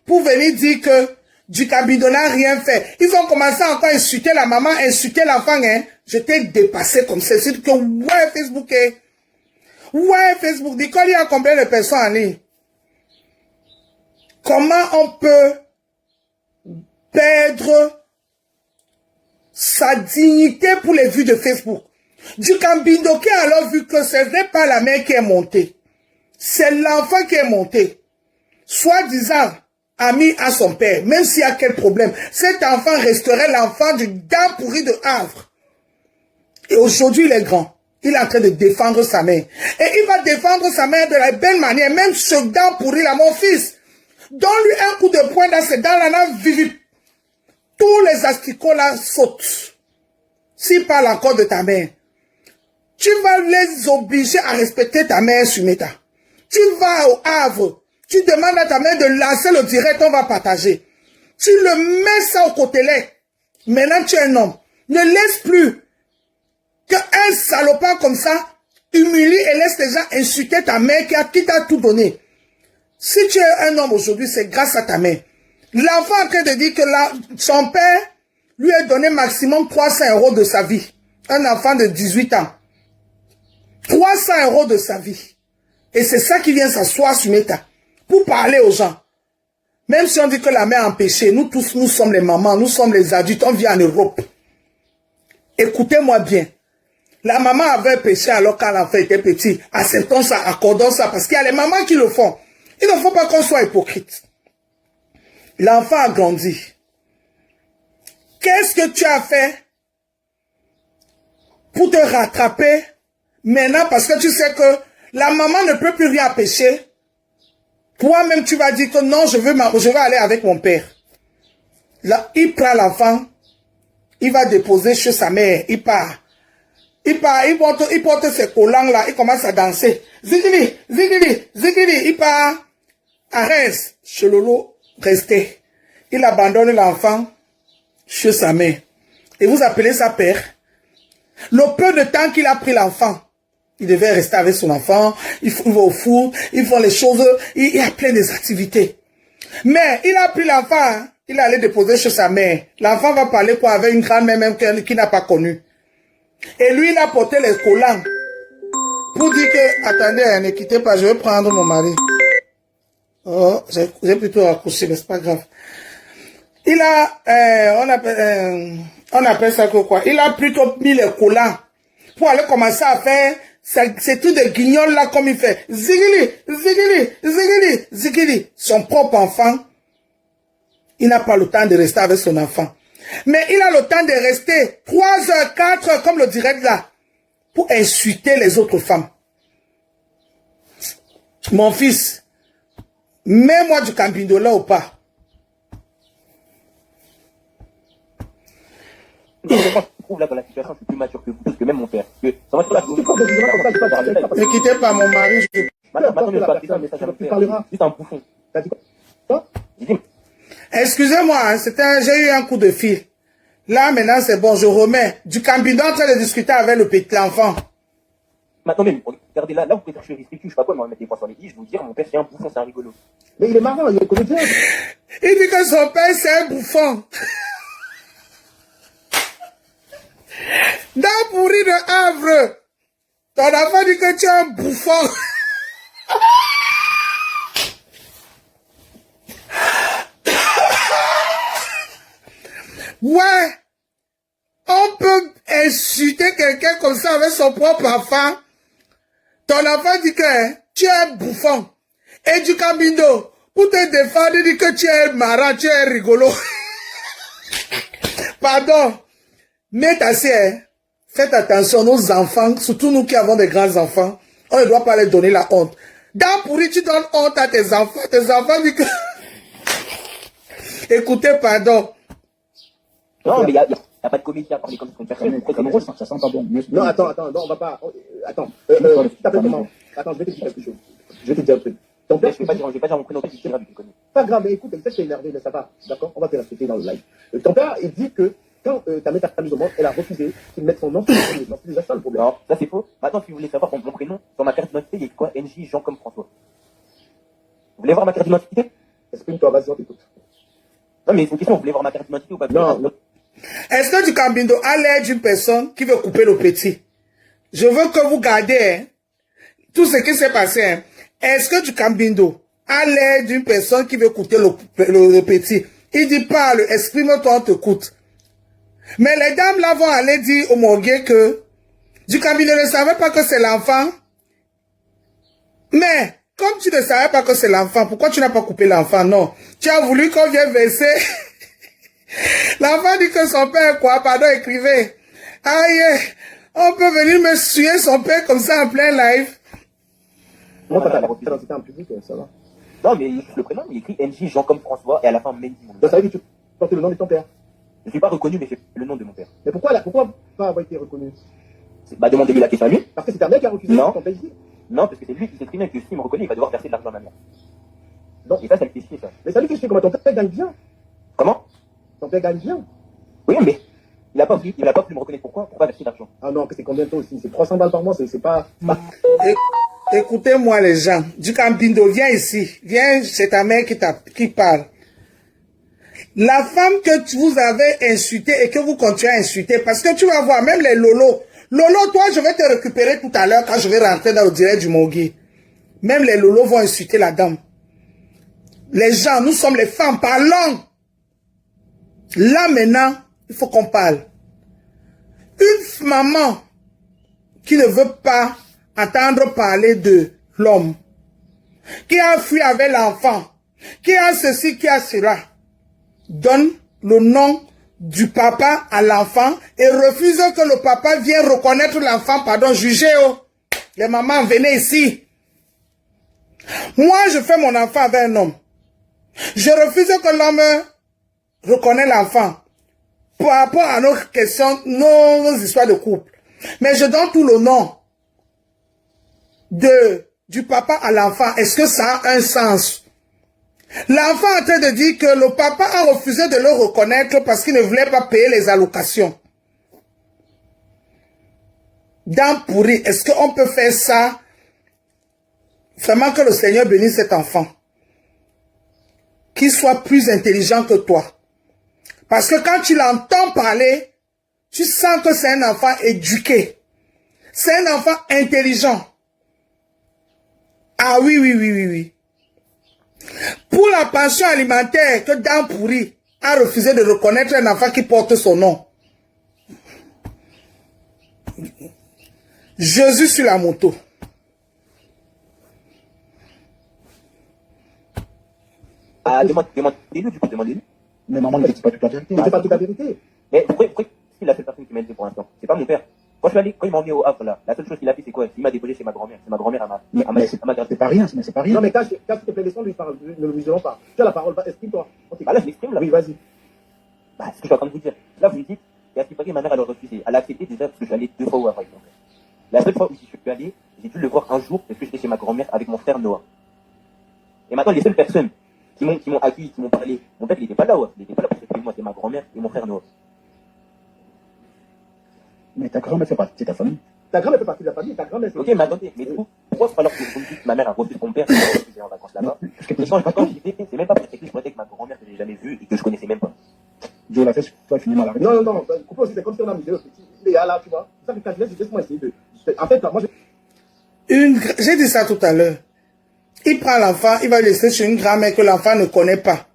pour venir dire que du Cambindo n'a rien fait. Ils ont commencé encore à insulter la maman, insulter l'enfant. Hein. J'étais dépassé comme ça. C'est que ouais, Facebook est... Ouais, Facebook. Nicole, il y a combien de personnes en ligne? Comment on peut perdre sa dignité pour les vues de Facebook? Du Cambindo qui a alors vu que ce n'est pas la mère qui est montée. C'est l'enfant qui est monté. Soi-disant, ami à son père, même s'il y a quel problème, cet enfant resterait l'enfant du dent pourri de Havre. Et aujourd'hui, il est grand. Il est en train de défendre sa mère. Et il va défendre sa mère de la belle manière. Même ce dent pourri là, mon fils, donne-lui un coup de poing dans ses dents là, vivi. Tous les asticots là sautent. S'il parle encore de ta mère, tu vas les obliger à respecter ta mère, Sumeta. Tu vas au Havre, tu demandes à ta mère de lancer le direct, on va partager. Tu le mets ça au côté là. Maintenant, tu es un homme. Ne laisse plus qu'un salopard comme ça humilie et laisse les gens insulter ta mère qui t'a tout donné. Si tu es un homme aujourd'hui, c'est grâce à ta mère. L'enfant est en train de dire que son père lui a donné maximum 300 € de sa vie. Un enfant de 18 ans. 300 € de sa vie. Et c'est ça qui vient s'asseoir sur Meta. Pour parler aux gens. Même si on dit que la mère a empêché, nous tous, nous sommes les mamans, nous sommes les adultes, on vit en Europe. Écoutez-moi bien. La maman avait péché alors quand l'enfant était petit. Acceptons ça, accordons ça, parce qu'il y a les mamans qui le font. Il ne faut pas qu'on soit hypocrite. L'enfant a grandi. Qu'est-ce que tu as fait pour te rattraper maintenant, parce que tu sais que la maman ne peut plus rien pécher. Toi-même, tu vas dire que non, je vais aller avec mon père. Là, il prend l'enfant, il va déposer chez sa mère, il part. Il porte ses collants là, il commence à danser. Zigili, zigili, zigili, il part. Arrête, chez Lolo, restez. Il abandonne l'enfant chez sa mère. Et vous appelez ça père. Le peu de temps qu'il a pris l'enfant, il devait rester avec son enfant, il va au four, ils font les choses, il y a plein des activités. Mais il a pris l'enfant, il est allé déposer chez sa mère. L'enfant va parler quoi avec une grand-mère même qu'il n'a pas connue. Et lui, il a porté les collants pour dire que, attendez, ne quittez pas, je vais prendre mon mari. Oh, j'ai plutôt accouché, mais c'est pas grave. Il a, on appelle ça quoi? Il a plutôt mis les collants pour aller commencer à faire c'est tout des guignols là comme il fait. Zigili, zigili, zigili, zigili. Son propre enfant, il n'a pas le temps de rester avec son enfant. Mais il a le temps de rester 3 heures, 4 heures, comme le direct là, pour insulter les autres femmes. Mon fils, mets-moi du Cambindo là ou pas? Je trouve là dans la situation, je suis plus mature que vous, parce que même mon père. Que ça va pas. Ne quittez pas mon mari. Maintenant, je vais passer un message à mon père. Juste un bouffon. T'as dit quoi? Excusez-moi, hein, j'ai eu un coup de fil. Là, maintenant, c'est bon, je remets. Du Cambindo en train de discuter avec le petit enfant. Maintenant même, regardez là, vous pouvez chercher respectueux, je sais pas quoi, mais on va mettre des points sur les i, je vais vous dire, mon père c'est un bouffon, c'est un rigolo. Mais il est marrant, il est comédien. Il dit que son père c'est un bouffon. Dans pourri de Havre, ton enfant dit que tu es un bouffon. Ouais, on peut insulter quelqu'un comme ça avec son propre enfant. Ton enfant dit que tu es un bouffon. Et du Cambindo, pour te défendre, il dit que tu es marrant, tu es rigolo. Pardon. Mais assez, faites attention, nos enfants, surtout nous qui avons des grands enfants, on ne doit pas leur donner la honte. Dans pourri, tu donnes honte à tes enfants disent que... Écoutez, pardon. Non, mais il y a T'as pas de comédie à parler comme ça. Ça sent pas bon. Non, attends, non, on va pas. Attends, tu t'appelles comment? Attends, je vais te dire quelque chose. Je vais te dire un truc. Ton père, Je vais pas dire mon prénom, je sais pas, tu connais. pas grave, mais écoute, peut-être que t'es énervé, mais ça va. D'accord? On va te respecter dans le live. Ton père, il dit que quand ta mère t'a mis au monde, elle a refusé qu'il mette son nom sur le premier. C'est déjà ça le problème. Non, ça c'est faux. Maintenant, si vous voulez savoir mon prénom, sur ma carte d'identité, il y a quoi? NJ Jean comme François. Vous voulez voir ma carte d'identité? Exprime-toi, vas-y, on t'écoute. Non, mais c'est une question, vous voulez voir ma carte d'identité ou pas? Non. Est-ce que du Cambindo a l'air d'une personne qui veut couper le petit? Je veux que vous gardez tout ce qui s'est passé. Est-ce que du Cambindo a l'air d'une personne qui veut couper le petit? Il dit parle, exprime-toi, on t'écoute. Mais les dames là vont aller dire au morgue que du Cambindo ne savait pas que c'est l'enfant. Mais comme tu ne savais pas que c'est l'enfant, pourquoi tu n'as pas coupé l'enfant? Non. Tu as voulu qu'on vienne verser. L'enfant dit que son père, quoi, pardon, écrivait. Aïe, on peut venir me suer son père comme ça en plein live. Moi, t'as la identité en public, ça va. Non, mais juste le prénom, il écrit NJ Jean comme François et à la fin Mendy. Donc, ça veut dire que tu portes le nom de ton père. Je suis pas reconnu, mais c'est le nom de mon père. Mais pourquoi pas avoir été reconnu? Bah, demandez-lui la question à lui. Parce que c'est ta mère qui a refusé Non. ton père ici. Non, parce que c'est lui qui sait très bien que s'il me reconnaît, il va devoir verser de l'argent à ma mère. Non. Et ça me fait chier, ça. Mais ça lui fait chier, comment ton père gagne bien. Comment? Ton père gagne bien. Oui, mais il a pas voulu me reconnaître. Pourquoi verser l'argent? Ah non, que c'est combien de temps aussi? C'est 300 balles par mois, c'est pas. Écoutez-moi les gens. Du Cambindo, viens ici. Viens, c'est ta mère qui parle. La femme que vous avez insultée et que vous continuez à insulter, parce que tu vas voir, même les lolos. Lolo, toi, je vais te récupérer tout à l'heure quand je vais rentrer dans le direct du Mogui. Même les lolos vont insulter la dame. Les gens, nous sommes les femmes, parlons. Là maintenant, il faut qu'on parle. Une maman qui ne veut pas entendre parler de l'homme, qui a fui avec l'enfant, qui a ceci, qui a cela, donne le nom du papa à l'enfant et refuse que le papa vienne reconnaître l'enfant, pardon, juger. Oh. Les mamans, venez ici. Moi, je fais mon enfant avec un homme. Je refuse que l'homme reconnaisse l'enfant par rapport à nos questions, nos histoires de couple. Mais je donne tout le nom du papa à l'enfant. Est-ce que ça a un sens? L'enfant est en train de dire que le papa a refusé de le reconnaître parce qu'il ne voulait pas payer les allocations. Dents pourries, est-ce qu'on peut faire ça? Vraiment que le Seigneur bénisse cet enfant. Qu'il soit plus intelligent que toi. Parce que quand tu l'entends parler, tu sens que c'est un enfant éduqué. C'est un enfant intelligent. Ah oui, oui, oui, oui, oui. Pour la pension alimentaire que Dents pourries a refusé de reconnaître un enfant qui porte son nom. Jésus sur la moto. Ah, demandez-lui, du coup, demandez-lui. Mais maman ne dit pas toute la vérité. C'est pas toute la vérité. Mais pourquoi c'est la seule personne qui m'a aidé pour l'instant? C'est pas mon père. Quand je suis allé, quand il m'a emmené au Havre, là, la seule chose qu'il a fait, c'est quoi? Il m'a déposé chez ma grand-mère. C'est ma grand-mère à ma C'est pas rien, mais c'est pas rien. Non, mais quand s'il te plaît, laissons lui parler, ne lui disons pas. Tu as la parole, exprime-toi. Bah là, je m'exprime, là. Oui, vas-y. Bah, c'est ce que je suis en train de vous dire. Là, vous me dites, et à ce qui paraît, ma mère, elle a refusé. Elle a accepté déjà parce que je suis allé 2 fois au Havre avec mon père. La seule fois où je suis allé, j'ai dû le voir un jour parce que j'étais chez ma grand-mère avec mon frère Noah. Et maintenant, les seules personnes qui m'ont accueilli, qui m'ont parlé, mon père, il n'était pas là, ouais. Il n'était pas là parce que moi, c'est ma grand-mère et mon frère Noah. Mais ta grand-mère fait partie de ta famille. Ta grand-mère fait partie de la famille, ta grand-mère c'est... Ok, mais attendez, mais du coup, pourquoi alors que vous me dites que ma mère a refusé mon père et j'étais en vacances là-bas? Parce que Et quand j'y étais, c'est même pas parce que je connaissais que ma grand-mère que j'ai jamais vue et que je connaissais même pas. Dieu l'a fait, toi, finir mal avec. Non, couper aussi, c'est comme si on a mis le petit. Il est là, tu vois. Ça fait quand je laisse, laisse-moi essayer de... En fait, moi, J'ai dit ça tout à l'heure. Il prend l'enfant, il va le laisser chez une grand-mère que l'enfant ne connaît pas.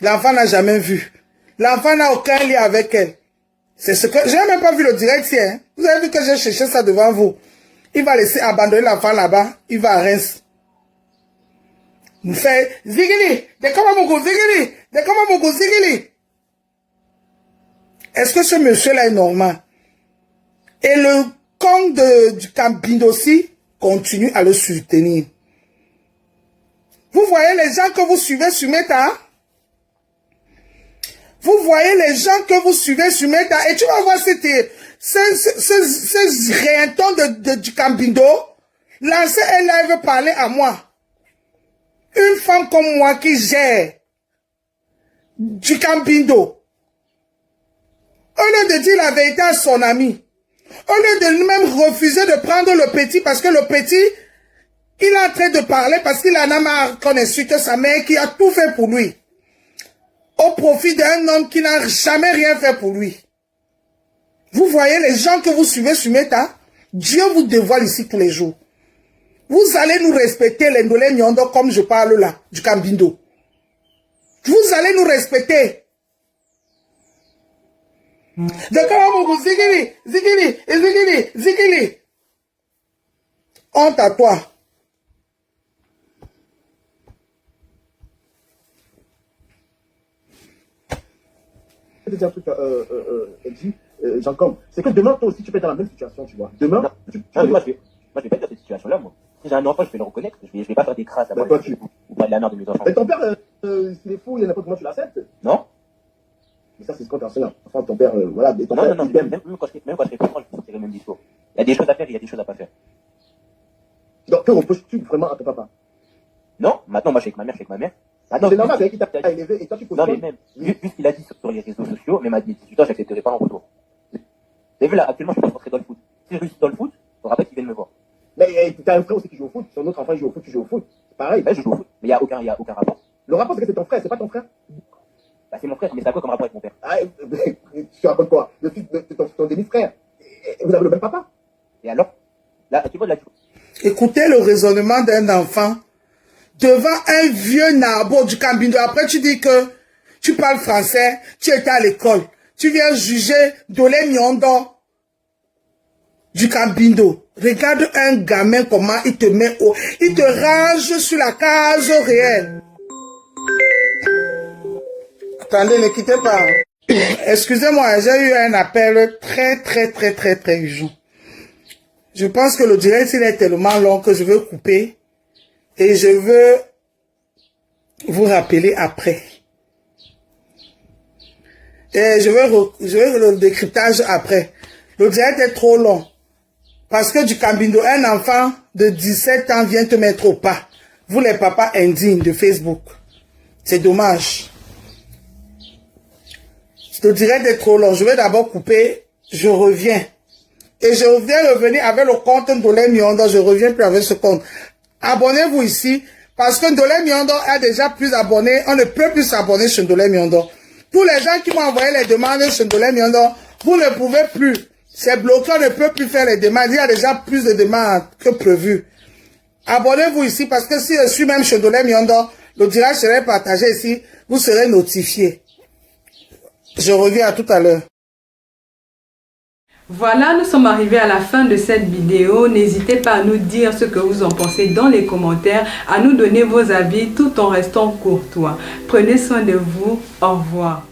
L'enfant n'a jamais vu. L'enfant n'a aucun lien avec elle. C'est ce que... J'ai même pas vu le direct hier. Hein. Vous avez vu que j'ai cherché ça devant vous. Il va laisser abandonner l'enfant là-bas. Il va à Reims. Nous fait Zigili, de comment mon Zigili, de comment mon Zigili. Est-ce que ce monsieur-là est normal? Et le con du Cambindo aussi continue à le soutenir. Vous voyez les gens que vous suivez sur Meta? Vous voyez les gens que vous suivez sur Meta et tu vas voir ces réintons du Cambindo. Lancer un live parler à moi. Une femme comme moi qui gère du Cambindo. Au lieu de dire la vérité à son ami. Au lieu de même refuser de prendre le petit parce que le petit, il est en train de parler parce qu'il en a marre qu'on insulte sa mère qui a tout fait pour lui. Au profit d'un homme qui n'a jamais rien fait pour lui. Vous voyez les gens que vous suivez sur Meta, Dieu vous dévoile ici tous les jours. Vous allez nous respecter, les Ndolé Nyondo, comme je parle là, du Cambindo. Vous allez nous respecter. Zikili. Honte à toi. Je vais te dire un truc, Edgy, Jean-Com, c'est que demain, toi aussi, tu peux être dans la même situation, tu vois. Demain, Moi, je vais pas être dans cette situation-là, moi. Si j'ai un enfant, je vais le reconnaître. Je vais pas faire des crasses à moi. toi, tu... Ou pas de la mère de mes enfants. Mais ton père, s'il est fou, il n'y a pas comment tu l'acceptes. Non? Mais ça, c'est ce qu'on t'enseigne. Enfin, ton père, voilà. Et ton père, Non, il t'aime. même quand je serai plus franc, je vais sortir le même discours. Il y a des choses à faire et il y a des choses à pas faire. Donc, que reproches-tu vraiment à ton papa? Non, maintenant, moi, je suis avec ma mère, C'est normal, c'est qui t'a élevé et toi, tu Non, mais cautionnes. même, vu ce qu'il a dit sur les réseaux sociaux, même à 18 ans, j'accepterai pas en retour. Vous avez vu là, actuellement, je suis rentré dans le foot. Si je réussis dans le foot, il faudra pas qu'ils viennent me voir. Mais tu as un frère aussi qui joue au foot. Ton autre enfant, il joue au foot, tu joues au foot. C'est pareil. Ben, je joue au foot, mais il y a aucun rapport. Le rapport, c'est que c'est ton frère, c'est pas ton frère. Bah, c'est mon frère, mais ça a quoi comme rapport avec mon père? Ah, tu racontes quoi? Le fils de ton demi-frère. Et vous avez le même papa? Et alors? Là, tu vois, là, Écoutez le raisonnement d'un enfant devant un vieux nabo du Cambindo. Après, tu dis que tu parles français, tu étais à l'école. Tu viens juger Ndolé Nyondo du Cambindo. Regarde un gamin comment il te met au... Il te range sur la case réelle. Attendez, ne quittez pas. Excusez-moi, j'ai eu un appel très urgent. Je pense que le direct, il est tellement long que je veux couper. Et je veux vous rappeler après. Et je veux le décryptage après. Le direct est trop long. Parce que du Cambindo, un enfant de 17 ans vient te mettre au pas. Vous les papas indignes de Facebook. C'est dommage. Le direct est trop long. Je vais d'abord couper. Je reviens. Et je vais revenir avec le compte Ndolé Nyondo. Je reviens plus avec ce compte. Abonnez-vous ici. Parce que Ndolé Nyondo a déjà plus d'abonnés. On ne peut plus s'abonner sur Ndolé Nyondo. Tous les gens qui m'ont envoyé les demandes sur Ndolé Nyondo, vous ne pouvez plus. C'est bloqué, on ne peut plus faire les demandes. Il y a déjà plus de demandes que prévu. Abonnez-vous ici parce que si je suis même chez Ndolé Nyondo, le direct serait partagé ici. Vous serez notifié. Je reviens à tout à l'heure. Voilà, nous sommes arrivés à la fin de cette vidéo. N'hésitez pas à nous dire ce que vous en pensez dans les commentaires, à nous donner vos avis tout en restant courtois. Prenez soin de vous. Au revoir.